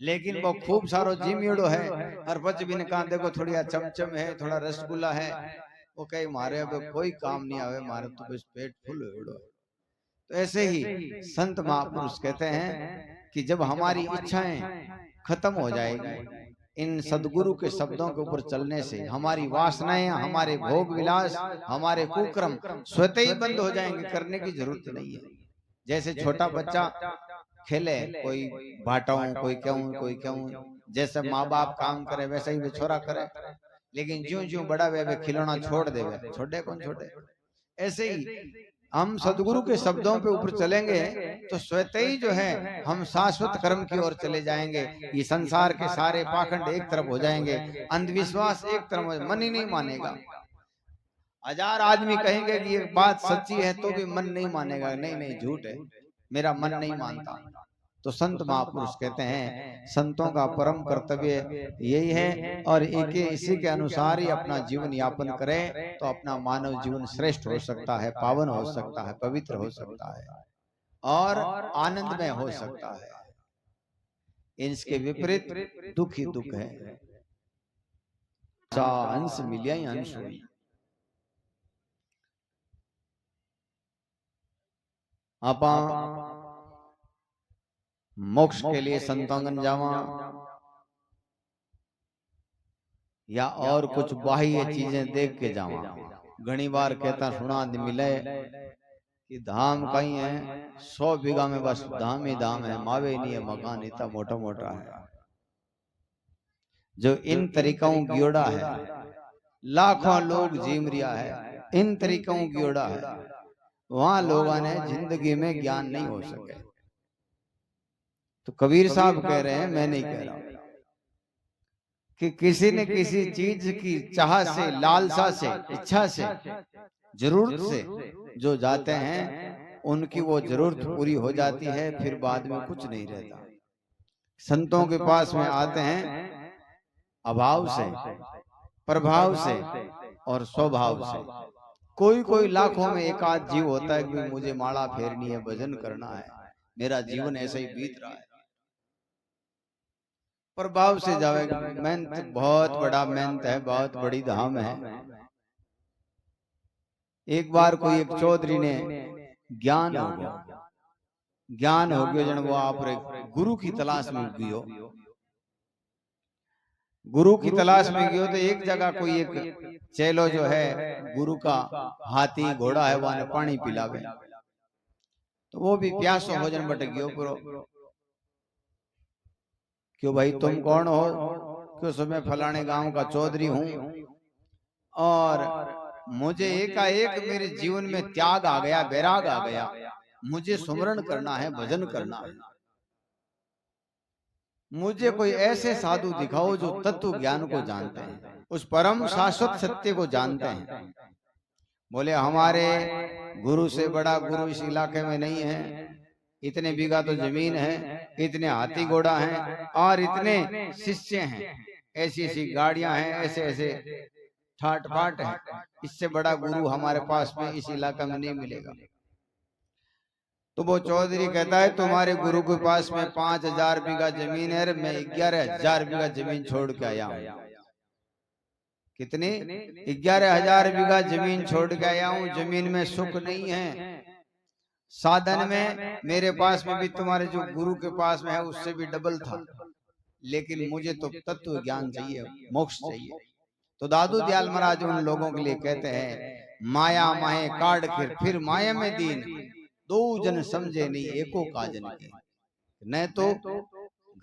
लेकिन वो खूब सारो जिमियोड़ो है। हर बच भी ने कहा देखो थोड़ी चमचम है, थोड़ा रसगुल्ला है, वो कहे मारे अब कोई काम नहीं आवे, मारे तो बस पेट फुल हो। तो ऐसे ही संत महापुरुष कहते हैं कि जब हमारी इच्छाएं खत्म हो जाएगी, इन सदगुरु के शब्दों के ऊपर चलने से हमारी वासनाएं, हमारे भोग विलास, हमारे कुक्रम स्वतः ही बंद हो जाएंगे, करने की जरूरत नहीं है। जैसे छोटा बच्चा खेले, कोई भाटाऊं कोई क्यों, जैसे माँ बाप काम करे वैसे ही वे छोरा करे, लेकिन ज्यों ज्यों बड़ा वे खिलौना छोड़ देवे, छोड़े कौन छोड़े। ऐसे ही हम सदगुरु के शब्दों पे ऊपर चलेंगे तो स्वतः ही जो है हम शाश्वत कर्म की ओर चले जाएंगे। ये संसार के सारे पाखंड एक तरफ हो जाएंगे, अंधविश्वास एक तरफ, मन ही नहीं मानेगा। 1000 आदमी कहेंगे कि ये बात सच्ची है तो भी मन नहीं मानेगा, नहीं नहीं झूठ है, मेरा मन नहीं मानता। तो संत महापुरुष कहते हैं संतों का परम कर्तव्य यही है, और एक इसी के अनुसार ही अपना जीवन यापन करें तो अपना मानव जीवन श्रेष्ठ हो सकता है, पावन हो सकता है, पवित्र हो सकता है और आनंदमय हो सकता है। इसके विपरीत दुख ही दुख है। हंस मिलिया ही हंस हुई। आपा मोक्ष के लिए संतोंगन जावा या और कुछ बाह्य चीजें देख के जावा। घनी बार कहता सुना मिले कि धाम कहीं है 100 बीघा में बस धाम ही धाम है, मावे नहीं है, मकान इतना मोटा मोटा है। जो इन तरीकों गियोड़ा है, लाखों लोग जीम रिया है, इन तरीकों गियोड़ा है, वहां लोगों ने जिंदगी में ज्ञान नहीं हो सके। तो कबीर साहब कह रहे हैं, मैं नहीं कह रहा, कि किसी न किसी चीज की चाह से, लालसा से, इच्छा से, जरूरत से जो जाते हैं उनकी वो जरूरत पूरी हो जाती है, फिर बाद में कुछ नहीं रहता। संतों के पास में आते हैं अभाव से, प्रभाव से और स्वभाव से। कोई कोई लाखों में एक आध जीव होता है कि मुझे माला फेरनी है, भजन करना है, मेरा जीवन ऐसा ही बीत रहा है। प्रभाव से जाएगा, मेहनत बहुत बड़ा मेहनत है, बहुत बड़ी धाम है। एक बार कोई एक चौधरी ने ज्ञान हो गया, ज्ञान हो गया जन वो आप गुरु की तलाश में गयो, गुरु की तलाश में गयो तो एक जगह कोई एक चेलो जो है गुरु का हाथी घोड़ा है वहां पानी पिलावे, तो वो भी प्यासो हो जन बट गयो पुरो। क्यों भाई तुम कौन हो? क्यों मैं फलाने गांव का चौधरी हूं और मुझे एकाएक मेरे जीवन में त्याग आ गया, वैराग आ गया, मुझे सुमरण करना है, भजन करना है, मुझे कोई ऐसे साधु दिखाओ जो तत्व ज्ञान को जानते हैं, उस परम शाश्वत सत्य को जानते हैं। बोले हमारे गुरु से बड़ा गुरु इस इलाके में नहीं है, इतने बीघा तो जमीन है, इतने हाथी घोड़ा हैं और इतने शिष्य हैं, ऐसी ऐसी गाड़ियां हैं, ऐसे ऐसे ठाट बाट है, इससे बड़ा गुरु हमारे पास में इस इलाका में नहीं मिलेगा। तो वो चौधरी कहता है तुम्हारे गुरु के पास में 5000 बीघा जमीन है, मैं 11000 बीघा जमीन छोड़ के आया हूँ। कितनी? 11000 बीघा जमीन छोड़ के आया हूँ। जमीन में सुख नहीं है, साधन में मेरे पास में भी तुम्हारे जो गुरु के पास में है उससे भी डबल था, लेकिन मुझे तो तत्व ज्ञान चाहिए, मोक्ष चाहिए। तो दादू दयाल महाराज उन लोगों के लिए कहते हैं माया माहे काट फिर माया में दीन, दो जन समझे नहीं एको काजन के। न तो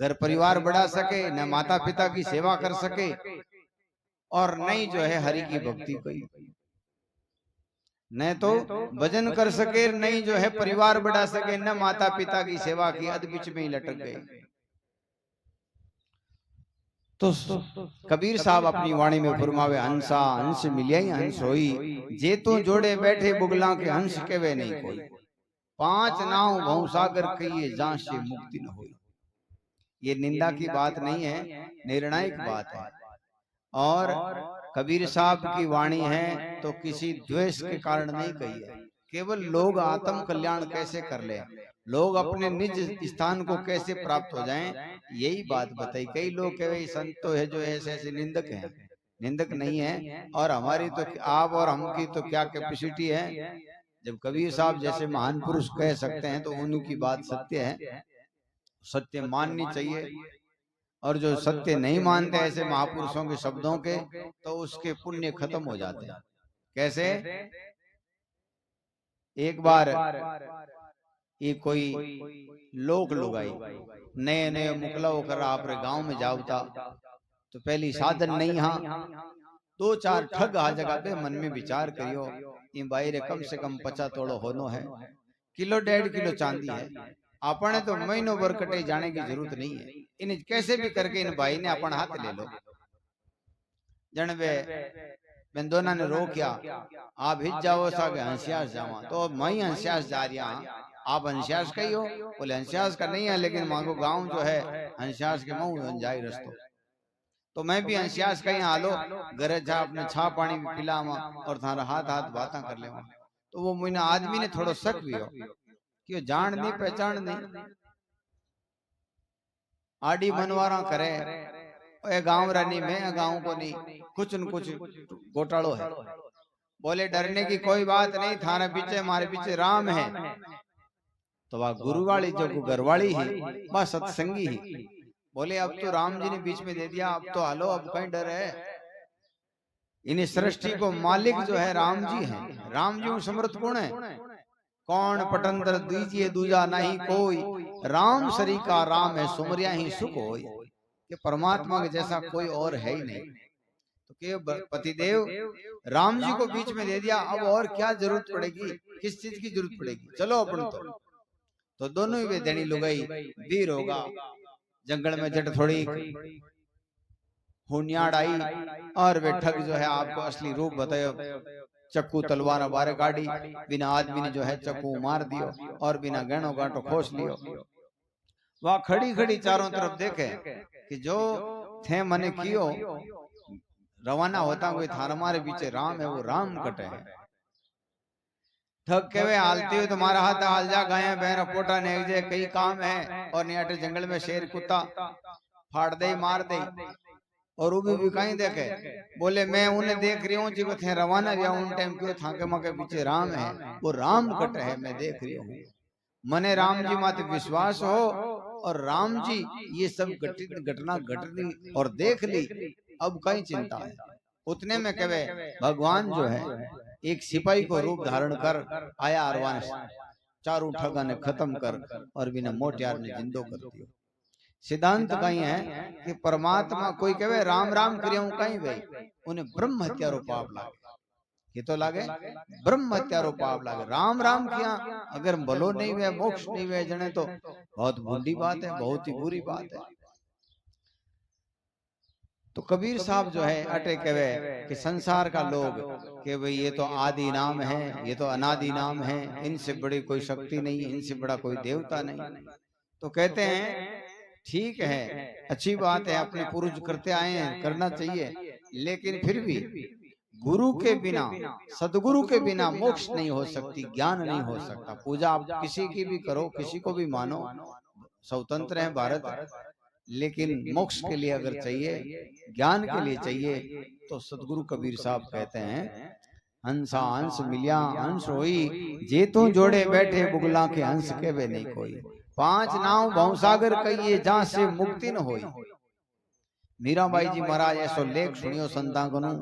घर परिवार बढ़ा सके, न माता पिता की सेवा कर सके और नहीं जो है हरि की भक्ति कोई, न तो भजन कर सके, नहीं जो है परिवार बढ़ा सके, न माता पिता की सेवा की, अध बीच में ही लटक गए। तो कबीर साहब अपनी वाणी में फरमावे हंसा हंस मिलिया ही हंस होई, जे तो जोड़े बैठे बुगला के हंस के वे नहीं कोई, 5 नाव भवसागर कहिए जहां से मुक्ति न हुई। ये निंदा की बात नहीं है, निर्णायक बात है। और कबीर साहब की वाणी है तो किसी द्वेष के कारण नहीं कही है, केवल लोग आत्म कल्याण कैसे कर ले, लोग अपने निज स्थान को कैसे प्राप्त हो जाएं, यही बात बताई। कई लोग कहे संत तो है जो ऐसे ऐसे निंदक हैं, निंदक नहीं है। और हमारी तो आप और हम की तो क्या कैपेसिटी है, जब कबीर साहब जैसे महान पुरुष कह सकते हैं तो उनकी बात सत्य है, सत्य माननी चाहिए। और जो सत्य नहीं मानते ऐसे महापुरुषों के शब्दों के, तो उसके पुण्य खत्म हो जाते हैं। कैसे? एक बार ये कोई लोक लुगाई नए नए मुकला होकर आप गांव में जावता, तो पहली साधन नहीं, हाँ 2-4 ठग आ जगह पे मन में विचार करियो, इन भाई रे कम से कम 50 तोड़ो होनो है, किलो 1.5 किलो चांदी है, अपने तो महीनों भर कटे जाने की जरूरत नहीं है, इन कैसे भी करके इन भाई ने अपन हाथ ले लो। जन वे दोनों ने रोकिया, आप हिज जाओ सागे हंसियास जावा, तो मैं हंसियास जा रहा, आप हंस्यास का ही हो? बोले हंस्यास का नहीं है, लेकिन मांगो गांव जो है हंस्यास के मुंह जाई रस्तो। तो मैं भी हंस्यास का ही हालो घरे जा अपने छा पानी भी पिलावा और थारा हाथ हाथ बातें कर ले। तो वो मुझे आदमी ने थोड़ो शक भी हो कि जान नहीं पहचान नहीं आड़ी मनवारा करे ए गांव रानी में गांव को नहीं कुछ न कुछ घोटालो है। बोले डरने की कोई बात नहीं, थारे पीछे हमारे पीछे राम है। तो वह गुरु वाली जो घरवाली है वह सत्संगी ही। बोले अब तो राम जी ने बीच में दे दिया, अब तो हालो, अब कहीं डर है। इन सृष्टि को मालिक जो है राम जी हैं। राम जी समर्थ गुण है। कौन पटंदर दीजिए दूजा नहीं कोई, राम सरी का राम है सुमरिया ही सुख होई। कि परमात्मा के जैसा कोई और है ही नहीं। तो के पतिदेव राम जी को बीच में दे दिया, अब और क्या जरूरत पड़ेगी, किस चीज की जरूरत पड़ेगी, चलो अपन तो दोनों ही वे धनी लुगाई वीर होगा। जंगल में जट थोड़ी हुनियाड़ आई और वे ठग जो है आपको असली रूप बतायो, चक्कू तलवार बारे काटी, बिना आदमी ने जो है चक्कू मार दियो और बिना गहनों गांठों खोस लियो। वह खड़ी खड़ी चारों तरफ देखे कि जो थे मने कियो रवाना होता कोई थार हमारे पीछे राम है, वो राम कटे है। ठग के वे हालते हुए तुम्हारा हाथ हाल जा गाय बहरा पोटा ने जे कई काम है और नियाटे जंगल में शेर कुत्ता फाड़ दे मार दे और वो भी कहीं देखे। बोले मैं उन्हें देख रही हूँ जो थे रवाना या उन टाइम क्यों थाके माके पीछे राम है, वो राम कटे है, मैं देख रही हूँ। मने राम जी माते विश्वास हो और राम जी ये सब घटना घटनी और देख ली, अब कहीं चिंता है। उतने में कहे भगवान जो है एक सिपाही को रूप धारण कर आया अरवान चारों ठगा ने खत्म कर और बिना मोटियार ने जिंदो कर दियो। सिद्धांत कहीं है कि परमात्मा कोई कहे राम राम करियो कहीं गई उन्हें ब्रह्म हत्यारो पाप लागे। ये तो लागे ब्रह्म हत्यारो पाप लागे। राम राम किया अगर भलो नहीं हुए मोक्ष नहीं हुए जने तो बहुत बुरी बात है, बहुत ही बुरी बात है। तो कबीर साहब जो है अटे कहे कि संसार का लोग कि भाई ये तो आदि नाम है, ये तो अनादि नाम है, इनसे बड़ी कोई शक्ति नहीं, इनसे बड़ा कोई देवता नहीं। तो कहते हैं ठीक है, अच्छी बात है, अपने पूर्वज करते आए हैं, करना चाहिए, लेकिन फिर भी गुरु के बिना सदगुरु के बिना मोक्ष नहीं हो सकती, ज्ञान नहीं हो सकता। पूजा आप किसी की भी करो, किसी को भी मानो, स्वतंत्र है भारत, लेकिन मोक्ष के लिए अगर चाहिए, ज्ञान के लिए चाहिए, तो सदगुरु कबीर साहब कहते हैं हंसा हंस मिलिया हंस होई, जे तू जोड़े बैठे बुगला के हंस के वे नहीं कोई। पांच नाव भवसागर कहिए जहां से मुक्ति न होई। मीराबाई जी महाराज ऐसो लेख सुनियो संतागनु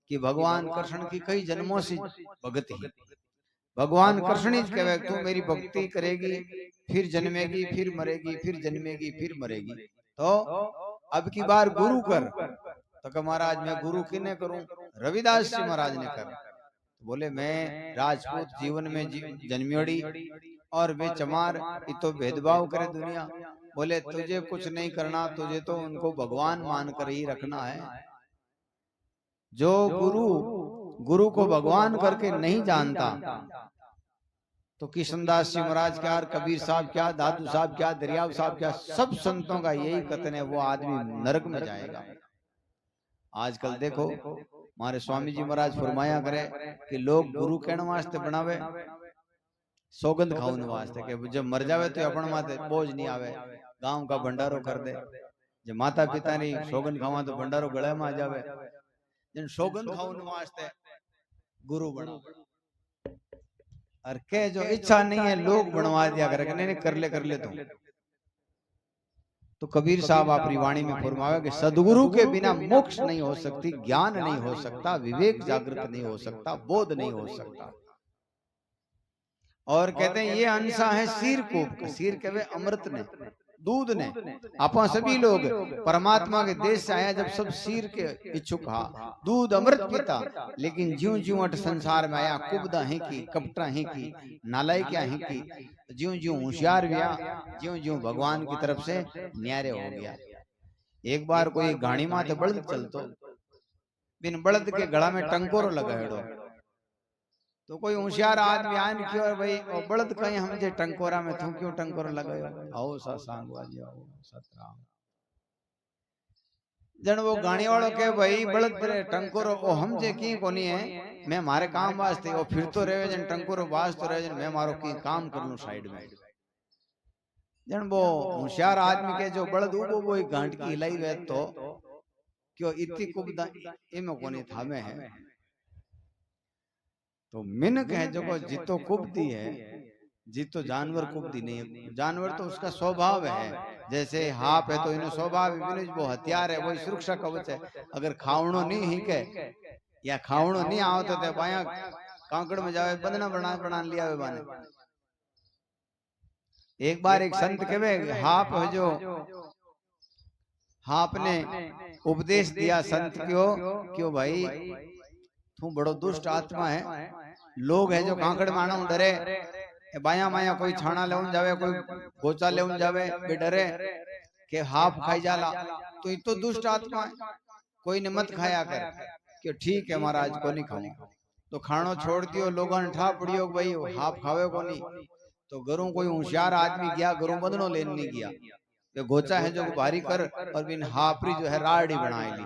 कि भगवान कृष्ण की कई जन्मों से भगत ही भगवान कृष्ण ही कहे तू मेरी भक्ति करेगी फिर जन्मेगी फिर मरेगी फिर जन्मेगी फिर मरेगी, तो अब की बार गुरु कर। तो महाराज मैं गुरु किने करूं? रविदास जी महाराज ने कर। बोले मैं राजपूत जीवन में जन्मियोड़ी और वे चमार तो भेदभाव करे दुनिया। बोले तुझे कुछ नहीं करना, तुझे तो उनको भगवान मानकर ही रखना है। जो गुरु को भगवान करके नहीं जानता, तो किशनदास जी महाराज क्या, कबीर साहब क्या, दादू साहब क्या, दरियाव साहब क्या, सब संतों का यही कथन है, वो आदमी नरक में जाएगा। आजकल देखो हमारे स्वामी जी महाराज फरमाया करे कि लोग गुरु कहने वास्ते बनावे, सौगंध खाने वास्ते, कि जब मर जावे तो अपन माथे बोझ नहीं आवे, गांव का भंडारो कर दे। जब माता पिता ने सौगंध खावा तो भंडारो गले में आ जावे। जिन सौगंध खाने वास्ते गुरु बना, और के जो इच्छा नहीं है लोग बनवा दिया करे, नहीं कर ले तो कबीर साहब अपनी वाणी में फरमाया कि सदगुरु के बिना मोक्ष नहीं हो सकती, ज्ञान नहीं हो सकता, विवेक जागृत नहीं हो सकता, बोध नहीं हो सकता। और कहते हैं ये अंसा है सीर को, सीर कहे अमृत ने, दूध ने। अपन सभी लोग परमात्मा के देश से आया जब सब सीर के इच्छुक हा, दूध अमृत पीता, लेकिन ज्यों ज्यों अट संसार में आया कुबदा है की, कपटा है की, नालायकिया है की, ज्यों ज्यों होशियार गया, ज्यों ज्यों भगवान की तरफ से न्यारे हो गया। एक बार कोई गाड़ी माते बड़द चलतो, बिन बड़द के गला में टंकोरो लगाएड़ो, तो कोई होशियार आदमी आन क्यों और भाई और बड़द कहीं हम जे टंकोरा में तू क्यों टंकोरा लगायो आओ सत्संग वाजी आओ सतराम जन वो गाने वालों के भाई बड़द पर टंकोरो ओ हम जे की कोनी है मैं मारे काम वास्ते ओ फिर तो रहे जन टंकोरो वास तो रहे जन मैं मारो की काम कर लूं साइड में जन वो होशियार आदमी के जो बड़द वो घाट की हिलाई वे तो क्यों इतनी कुबदा इमे कोनी थामे है तो मिनक है जो को जितो कुबदी है जितो जानवर कुबदी नहीं जानवर तो उसका स्वभाव है जैसे हाप है तो इन्हें स्वभाव वो हथियार है वही सुरक्षा कवच है अगर खावणो नहीं ही के या खावणो नहीं आओ तो बाया कांकड़ में जावे बंधना बना लिया वे बाने एक बार एक संत कहे हाप है जो हाप ने उपदेश दिया संत क्यों भाई तू बड़ो दुष्ट आत्मा है लोग है जो कांकड़ में आना डरे बाया माया कोई छाना ले जावे कोई गोचा ले जावे बे डरे के हाफ खाई जाला तो ये तो दुष्ट आत्मा है कोई ने मत खाया कर कि ठीक है महाराज को नहीं खाऊंगा तो खानो छोड़ दियो लोगों ने ठा पड़ियो भाई हाफ खावे को नहीं तो घरों कोई होशियार आदमी गया घरों बदनो लेने नहीं गया ये गोचा है जो भारी कर और बिन हाफरी जो है राड़ी बनाई ली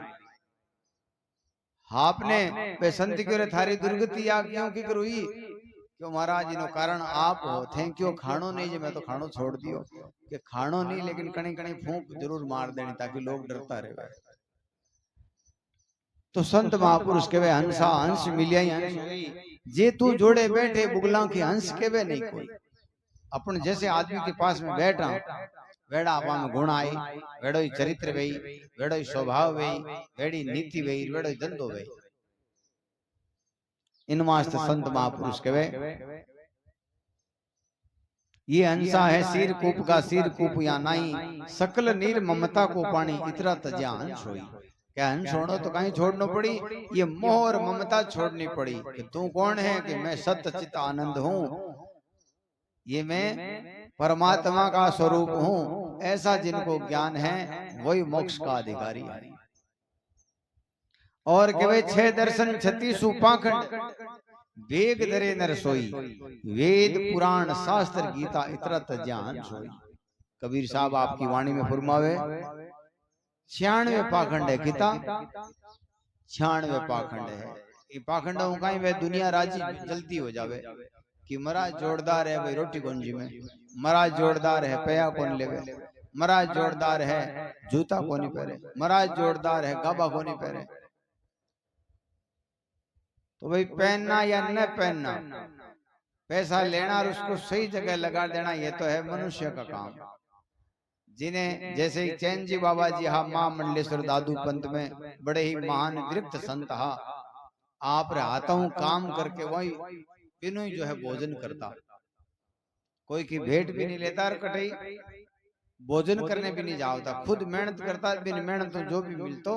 आपने वे संत क्यों थारी दुर्गति आ क्यों की करुई क्यों महाराज इनो कारण आप हो थे क्यों खानो नहीं जो मैं तो खानो छोड़ दियो कि खानो नहीं लेकिन कहीं कहीं फूंक जरूर मार देनी ताकि लोग डरता रहे तो संत महापुरुष के वे हंसा हंस मिलिया हंस जे तू जोड़े बैठे बुगला की हंस के वे नहीं कोई अपन जैसे आदमी के पास में बैठ रहा वेड़ा आपा में गुण आई वेड़ो ही चरित्र वही वेड़ो ही स्वभाव वही वेड़ी नीति वही वेड़ो ही धंधो वही इन मास्त संत महापुरुष कहे ये हंसा है सिर कूप का सिर कूप या नहीं सकल नीर ममता को पानी इतना तजा हंस होई क्या हंस होनो तो कहीं छोड़ना पड़ी ये मोह और ममता छोड़नी पड़ी कि तू कौन है कि मैं सत्य चित आनंद हूँ ये मैं परमात्मा का स्वरूप हूँ ऐसा जिनको ज्ञान है वही मोक्ष का अधिकारी है और के वे 6 दर्शन 36 पाखंड वेग दरे नर सोई वेद पुराण शास्त्र गीता इतरत ज्ञान सोई कबीर साहब आपकी वाणी में फरमावे 96 पाखंड है गीता 96 पाखंड है ये पाखंडों का ही वे दुनिया राजी जल्दी हो जावे कि महाराज जोरदार है भाई रोटी गुंजी में महाराज जोरदार है पया कौन लेवे महाराज जोरदार है जूता को नहीं पहरे महाराज जोरदार है गाबा को नहीं पहरे तो भाई पहनना या न पहनना पैसा लेना और उसको सही जगह लगा देना ये तो है मनुष्य का काम जिन्हें जैसे ही चैन जी बाबा जी हा मां मंडलेश्वर दादू पंत में बड़े ही महान विरक्त संत हा आप हाथों काम करके वही बिनु ही जो है भोजन करता कोई की भेंट भी नहीं लेता और कटई भोजन करने भी नहीं जाता खुद मेहनत करता बिन मेहनत जो भी मिलतो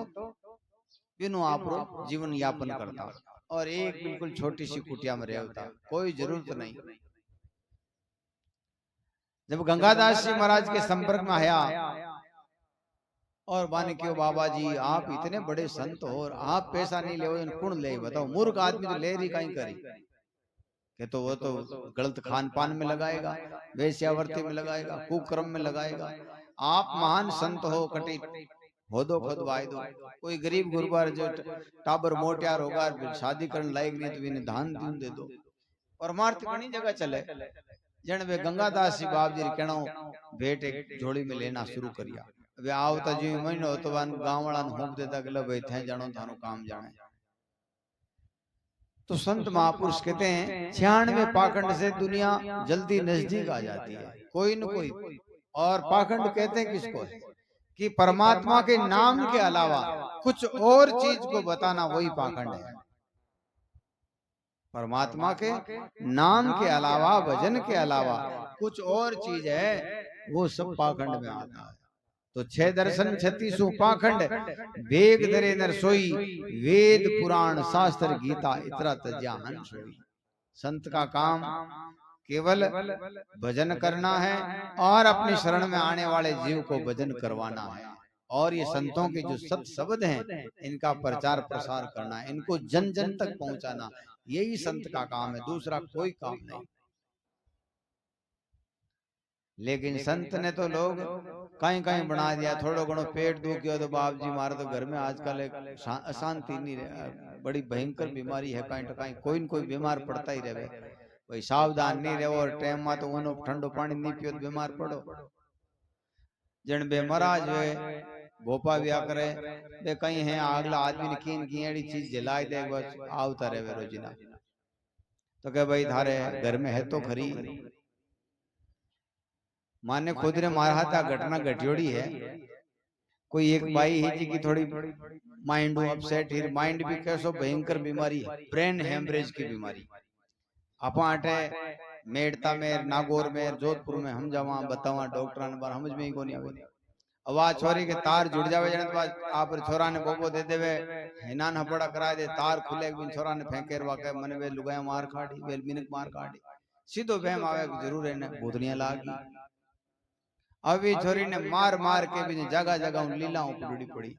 बिनु आप जीवन यापन करता और एक बिल्कुल छोटी सी कुटिया में रहता कोई जरूरत नहीं जब गंगादास जी महाराज के संपर्क में आया और बाने क्यों बाबा जी आप इतने बड़े संत हो और आप पैसा नहीं ले कौन ले बताओ मूर्ख आदमी तो ले रही कहीं करी कि तो वो तो गलत खान पान में लगाएगा वेश्यावर्ती में लगाएगा कुक्रम में लगाएगा आप महान संत हो कटी हो दो खुद वाय दो कोई गरीब गुरबार जो टाबर मोटियार होगा शादी करने लायक नहीं तो इन्हें दान दून दे दो परमार्थ घनी जगह चले जन वे गंगादास जी बाप जी कहना भेंट एक झोली में लेना शुरू करिया वे आवता जी महीनो तो गांव वाला होप देता कि लो भाई थे जानो थानो काम जाने तो संत महापुरुष कहते हैं 96 पाखंड से दुनिया जल्दी नजदीक आ जाती है कोई न कोई और पाखंड कहते हैं किसको कि परमात्मा के नाम के अलावा कुछ और चीज को बताना वही पाखंड है परमात्मा के नाम के अलावा भजन के अलावा कुछ और चीज है वो सब पाखंड में आता है तो 6 दर्शन 36 पाखंड वेग धरे नर सोई वेद पुराण शास्त्र गीता इतरा तज्या हंस सोई संत का काम केवल भजन करना है और अपनी शरण में आने वाले जीव को भजन करवाना है और ये संतों के जो सत शब्द हैं इनका प्रचार प्रसार करना, इनको जन जन तक पहुंचाना, यही संत का काम है, दूसरा कोई काम नहीं। लेकिन संत ने तो लोग कहीं कहीं बना दिया, थोड़ा घणो पेट दुखियो तो बाप जी मारे तो घर में आजकल एक अशांति नहीं रहे, बड़ी भयंकर बीमारी है, कहीं तो कहीं कोई न कोई बीमार पड़ता ही रहे, भाई सावधान नहीं रहो और टाइम में तो उन्हों ठंडो पानी नहीं पियो तो बीमार पड़ो। जन बे महाराज वे भोपा व्या करे बे कहीं है अगला आदमी ने कीन की एड़ी चीज जलाई दे बस आवता रहे रोजिना, तो कह भाई थारे घर में है तो खरी। माने खुद ने मारा था घटना घटियोड़ी है, कोई एक बाई ही जी की थोड़ी माइंड अपसेट ही, माइंड भी कैसो भयंकर बीमारी है, ब्रेन हेमरेज की बीमारी। आपा अटे मेड़ता में नागौर में जोधपुर में हम जावा बतावा डॉक्टर ने बार समझ में ही को नहीं आवे, आवाज छोरी के तार जुड़ जावे जने तो आप छोरा ने बोबो दे देवे हिनान हपड़ा करा दे, तार खुले बिन छोरा ने फेंकेर वाके मन वे लुगाया मार खाड़ी वेल मिनक मार काड़ी, सीधो बहम आवे जरूर है ने भूतनिया लागी। अभी छोरी ने मार मार के भी जगह जगह लीला उपड़ी पड़ी।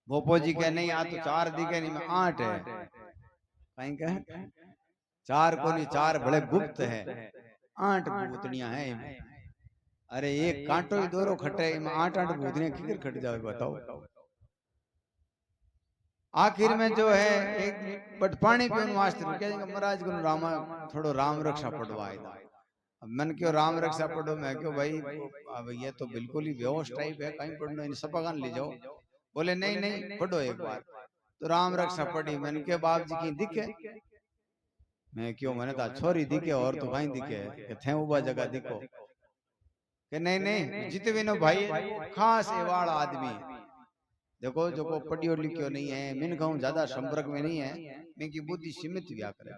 भोपो जी के नहीं आ तो 4 दिखे नहीं में 8 है, कहीं कहे 4 को नहीं 4 बड़े गुप्त है, 8 भूतनिया है इनमें। अरे एक कांटो ही दोरो खटे इनमें 8 भूतनिया किधर खट जावे बताओ। आखिर में जो है एक बट पानी पीने वास्ते कहेंगे महाराज को रामा थोड़ो राम रक्षा पढ़वाए था। अब मन क्यों राम रक्षा पढ़ो, मैं क्यों भाई अब ये तो बिल्कुल ही बेहोश टाइप है, कहीं पढ़ना इन सपागान ले जाओ। बोले नहीं नहीं पढ़ो एक बार, तो राम रक्षा पढ़ी। मैंने के बाप जी की दिखे, मैं क्यों मैंने कहा छोरी दिखे और तो कहीं दिखे थे उबा जगह दिखो कि नहीं नहीं जिते भी नो भाई खास एवाड़ आदमी देखो जो को पढ़ियो लिखियो नहीं है, मिन कहूं ज्यादा संपर्क में नहीं है, मेरी बुद्धि सीमित व्या करे।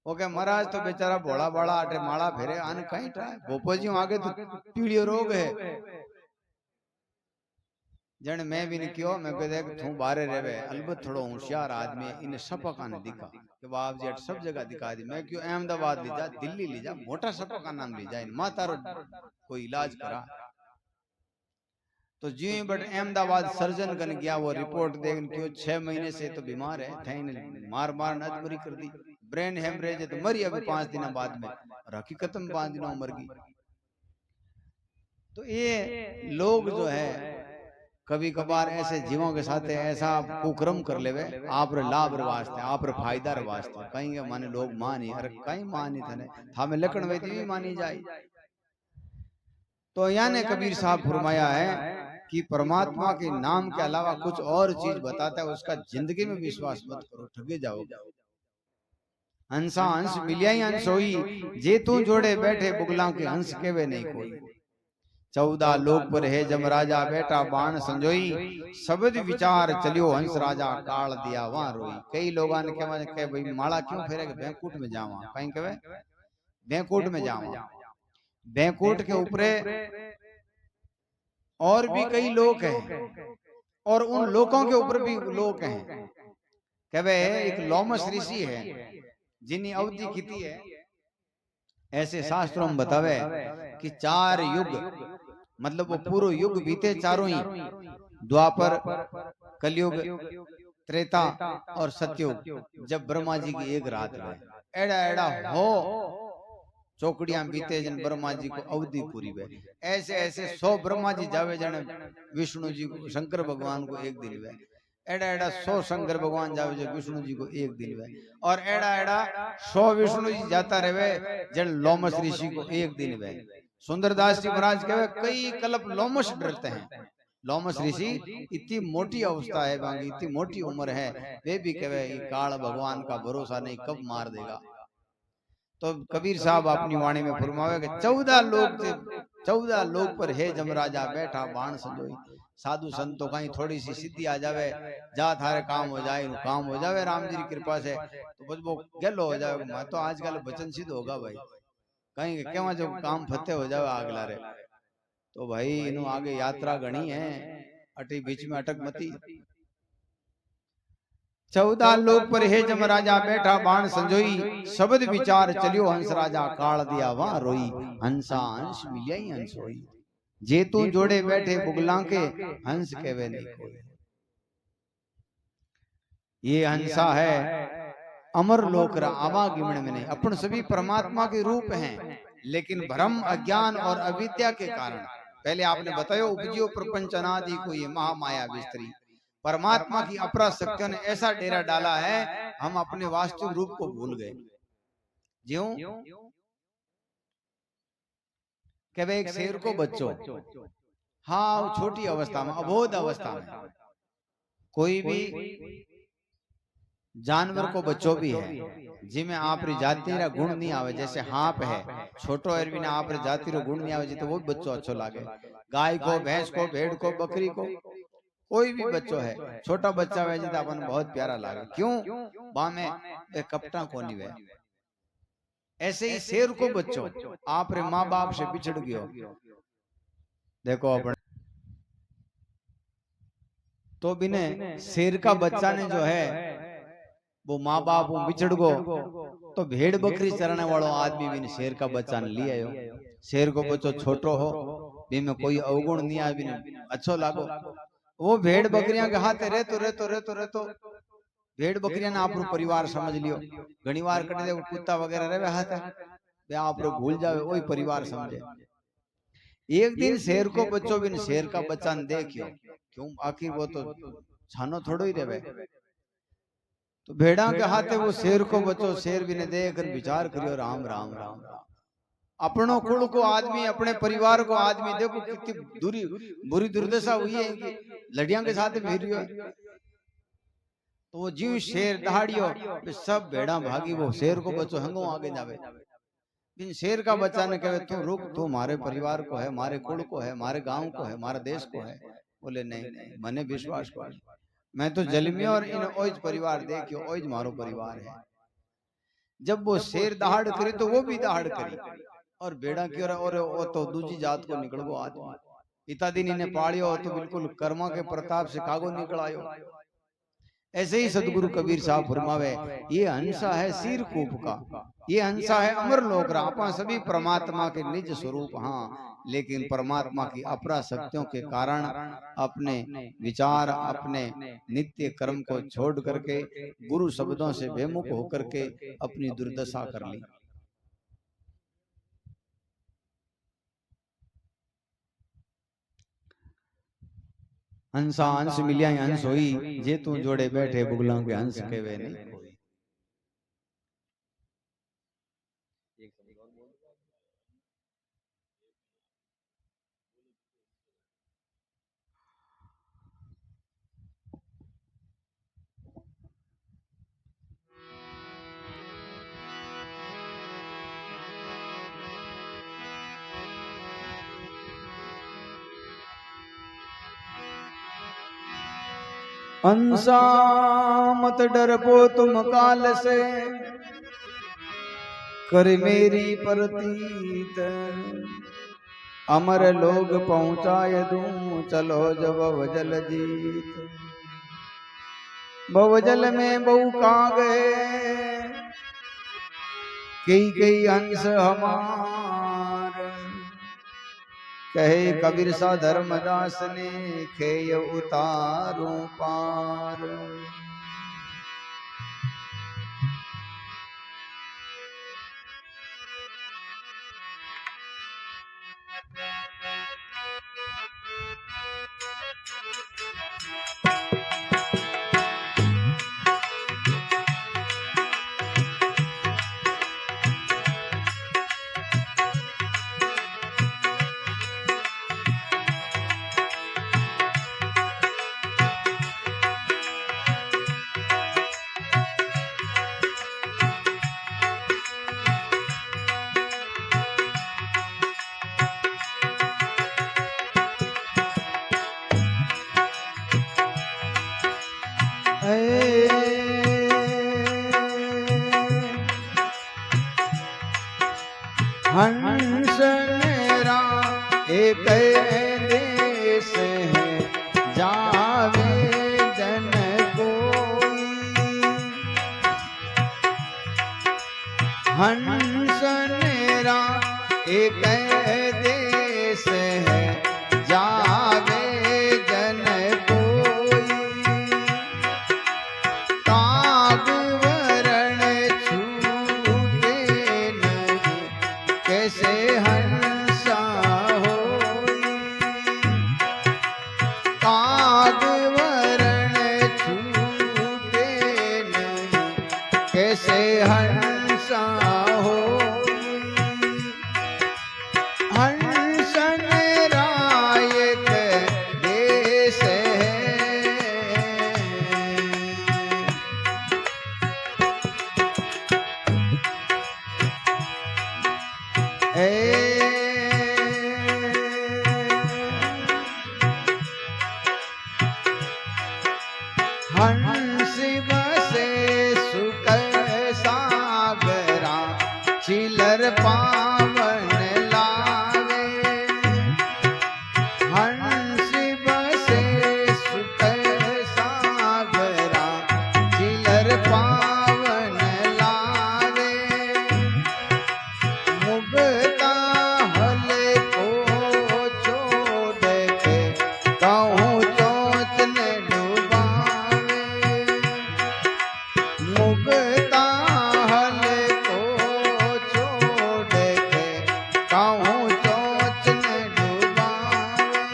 ओके महाराज तो बेचारा भोला बाड़ा आटे माला फेरे आन कहीं ट्राय भोपो जी आगे तो पीड़ियो रोग है। जन मैं भी नहीं क्यों मैं कह देख तू बारे रहे अलबत थोड़ो होशियार आदमी इन सपका ने दिखा कि बाप जी सब जगह दिखा दी। मैं क्यों अहमदाबाद ले जा, दिल्ली ले जा, मोटा सपका नाम ले जा, मां तारो कोई इलाज करा। तो जी बट अहमदाबाद सर्जन कन गया, वो रिपोर्ट देख क्यों 6 महीने से तो बीमार है, थे मार मार नजमरी कर दी, ब्रेन हेमरेज है तो मरी अभी 5 दिन बाद में, और हकीकत में 5 दिनों मर गई। तो ये लोग जो है कभी कभार ऐसे जीवों के साथ ऐसा कुक्रम कर लेवे आप लाभ वास्ते आप फायदा वास्ते, कहीं माने लोग मानी अरे कहीं मानी थने थामे लकड़ वेती भी मानी जाए। तो यानी कबीर साहब फरमाया है कि परमात्मा के नाम के अलावा कुछ और चीज बताता है उसका जिंदगी में विश्वास मत करो, ठगे जाओगे। हंसा हंस मिलिया ही हंस होई, जे तू जोड़े बैठे बुगला के हंस केवे नहीं कोई। 14 लोक पर है जम राजा बैठा बाण संजोई, शब्द विचार चलियो हंस राजा काल दिया वहां रोई। कई लोगों ने कहे भाई माला क्यों फेरे बैंकुट में जावा, कहीं कहे बैंकुट में जावा, बैंकुट के ऊपर और भी कई लोग हैं और उन लोगों के ऊपर भी लोग हैं। कहे एक लोमस ऋषि है जिन्हें अवधि की है, ऐसे शास्त्रों में बतावे कि 4 युग मतलब वो पूरा युग बीते चारों ही, द्वापर कलयुग त्रेता और सतयुग, जब ब्रह्मा जी की एक रात में एड़ा एड़ा हो चौकड़ियां बीते जन ब्रह्मा जी को अवधि पूरी वे, ऐसे ऐसे 100 ब्रह्मा जी जावे जन विष्णु जी को शंकर भगवान को एक दिन वे, एड़ा एड़ा 100 शंकर भगवान जावे जो विष्णु जी को एक दिन वे, और एड़ा एड़ा 100 विष्णु जी जाता रहे जन लोमस ऋषि को एक दिन वे। सुंदरदास जी महाराज कहे कई कल्प लोमस डरते हैं, लोमस ऋषि इतनी मोटी अवस्था है, इतनी मोटी उम्र है, वे भी कहे काल भगवान का भरोसा नहीं कब मार देगा। तो कबीर साहब अपनी वाणी में फरमावे कि 14 लोग पर है जमराजा बैठा बाण संजोई। साधु संतों कहीं थोड़ी सी सिद्धि आ जावे, जा थारे काम हो जाए, काम हो जावे राम जी की कृपा से, तो बस वो गल हो जावे। मैं तो आजकल वचन सिद्ध होगा भाई, कहीं क्या जो काम फतेह हो जावे आगला रे, तो भाई इनु आगे यात्रा घनी है, अटी बीच में अटक मती। 14 लोक पर है जम राजा बैठा बाण संजोई, शब्द विचार चलियो हंस राजा काल दिया वहां रोई। हंसा हंस मिलिया ही हंस होई। जे तू जोड़े बैठे बुगला के हंस कहवे नहीं कोई। ये हंसा है अमर लोक रा आवागमन में नहीं। अपन सभी परमात्मा के रूप हैं, लेकिन भ्रम अज्ञान और अविद्या के कारण, पहले आपने बताया उपजियो प्रपंच अनादि को ये महामाया विस्तरी, परमात्मा की अपरा शक्तियों ने ऐसा डेरा डाला है, हम अपने वास्तविक रूप को भूल गए। ज्यों कि एक शेर को बच्चों, हाँ छोटी अवस्था में, अबोध अवस्था में, कोई भी जानवर को बच्चों भी है जिमें आप जाति रा गुण नहीं आवे, जैसे हाप है छोटो एरवी ने आप जाति रो गुण नहीं आवे जी, तो वो बच्चों अच्छो लागे। गाय को, भैंस को, भेड़ को, बकरी को, कोई भी बच्चों है, छोटा बच्चा वे जी तो अपन बहुत प्यारा लागे। क्यों? बा में कपटा को नहीं वे। ऐसे ही शेर को बच्चों आप रे माँ बाप से बिछड़ गयो, देखो अपन तो बिने शेर का बच्चा ने जो है वो माँ बाप बिछड़ गो, तो भेड़ बकरी चराने वालों आदमी भी शेर का बच्चा ने लिया हो। शेर को बच्चो छोटो हो, में कोई अवगुण नहीं आ, अच्छो लागो। वो भेड़ बकरियां के हाथ रहतो भेड़ बकरियां ने आपरो परिवार समझ लियो। घणी बार कटे दे कुत्ता वगैरह रहे हाथ बे आपरो भूल जावे, वही परिवार समझे। एक दिन शेर को बच्चो भी शेर का बच्चा ने देखियो, क्यों आखिर वो तो छानो थोड़ो ही रहे, तो भेड़ा के हाथे वो शेर को बच्चो, शेर भी ने देख विचार करियो, राम राम राम राम, अपनों कुल को आदमी, अपने परिवार को आदमी, देखो कितनी बुरी दुर्दशा हुई है कि लड़ियां के साथ फिरियो। तो वो जीव शेर दहाड़ियो, सब भेड़ा भागी, वो शेर को बच्चो हंगो आगे जावे। इन शेर का बच्चा ने कहे तू रुक, तू हमारे परिवार को है, हमारे कुल को है, हमारे गांव को है, हमारे देश को है। बोले नहीं नहीं, मने विश्वास को, मैं तो जलमी और इन ओज परिवार देखियो, ओज मारो परिवार है। जब वो शेर दहाड़ करी तो वो भी दहाड़ करी, और बेड़ा की और वो तो दूसरी जात को निकल गो आदमी। इतना दिन इन्हें पालियो तो बिल्कुल कर्मा के प्रताप से कागो निकल आयो। ऐसे ही सदगुरु कबीर साहब फरमावे, ये हंसा है सिर कूप का, ये हंसा है अमर लोक रा। अपा सभी परमात्मा के निज स्वरूप, हाँ, लेकिन परमात्मा की अपरा शक्तियों के कारण अपने विचार, अपने नित्य कर्म को छोड़ करके गुरु शब्दों से बेमुख होकर के अपनी दुर्दशा कर ली। हंसा हंस मिलिया हंस होई, जे तू जोड़े बैठे बुगला के हंस कहवे नहीं कोई। हंसा मत डरपो तुम काल से, कर मेरी प्रतीत, अमर लोग पहुंचाए दूं, चलो जब भवजल जीत। भवजल में बहु का गए, कई हंस हमार, कहे कबीर सा धर्मदास ने, खेय उतारू पार। हंस मेरा एक देश है, जावे जन कोई। हंस मेरा एक देश है, हंस बसे सुख सागरा चिलर पावन लावे। हंस बसे सुख सागरा चिलर पावन लावे। मुगता हल को छोड़ के कहूँ चोच ने डुबावे। मुगता हल को छोड़ के कहूँ चोच ने डुबावे।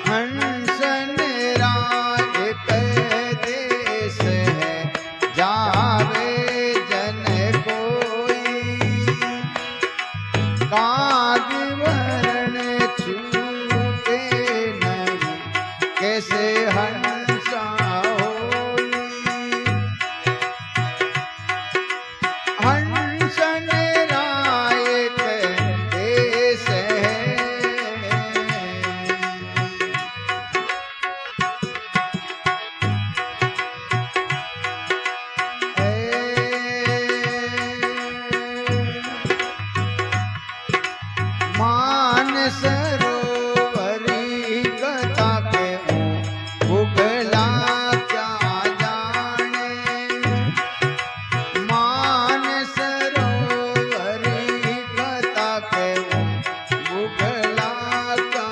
हंस निराय एक देश है जावे जन कोई। काग वरण छूटे नहीं कैसे हंसा होई। हंस निराय एक देश है। मान सरोवरी कथा के उगला क्या जाने। मान सरोवरी कथा के उगला क्या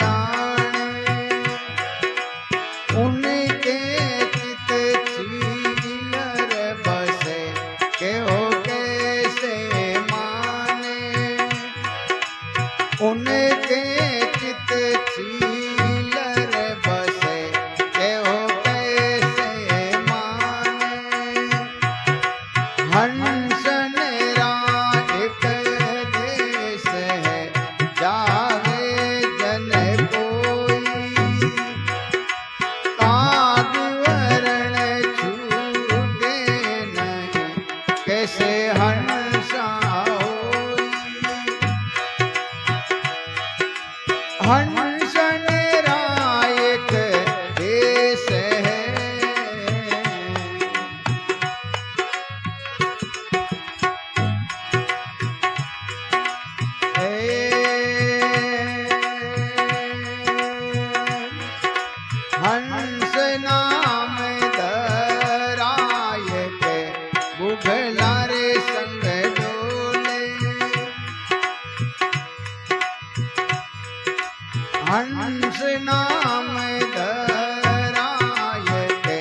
जाने। उनके चित चिलर बसे के हो कैसे माने। उनके चित चिलर बसे के हो कैसे माने। हंस निराय एक देश है जावे जन कोई। काग वरण छूटे नहीं कैसे हंसा होई। हंस निराय एक देश है। हंस नाम धराय के बुघला रे संग डोले। हंस नाम धराय के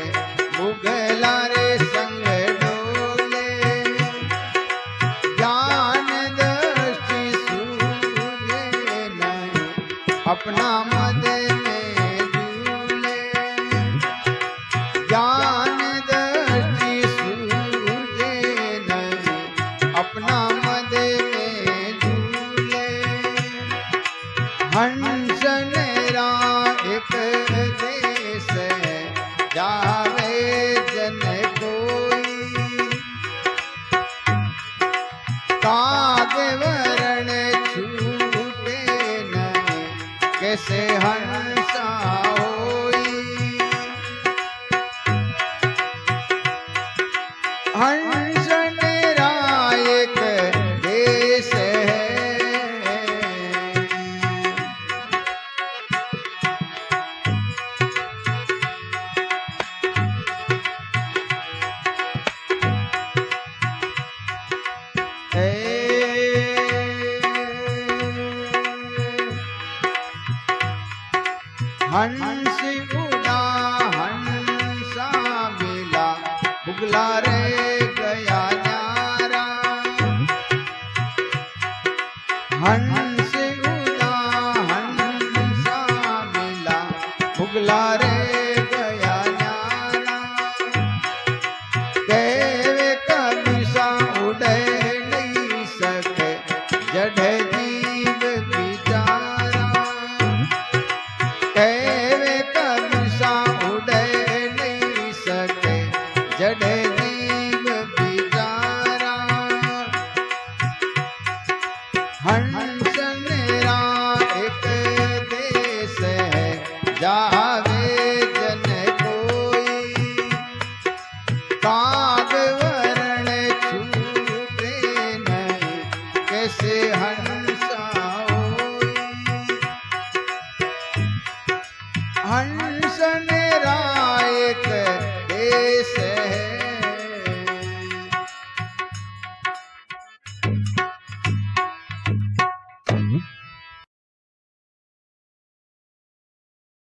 बुघला रे संग डोले। ज्ञान दृष्टि सूझे नहीं अपना मद में झूले। ज्ञान दृष्टि सूझे नहीं अपना मद में झूले। हंस निराय एक देश है जावे जन कोई। काग वरण छूटे नहीं कैसे हंसा होई। हंस निराय एक देश है। हंस उड़ा हंसा मिला बुगला रे गया न्यारा। हंस उड़ा हंसा मिला बुगला रे गया न्यारा। कहवे कभी सा उड़े नहीं सके जड़े जीव बिचारा। कहवे कभी सा उड़े नहीं सके जड़े जीव बिचारा। हंस निराय एक देश है जा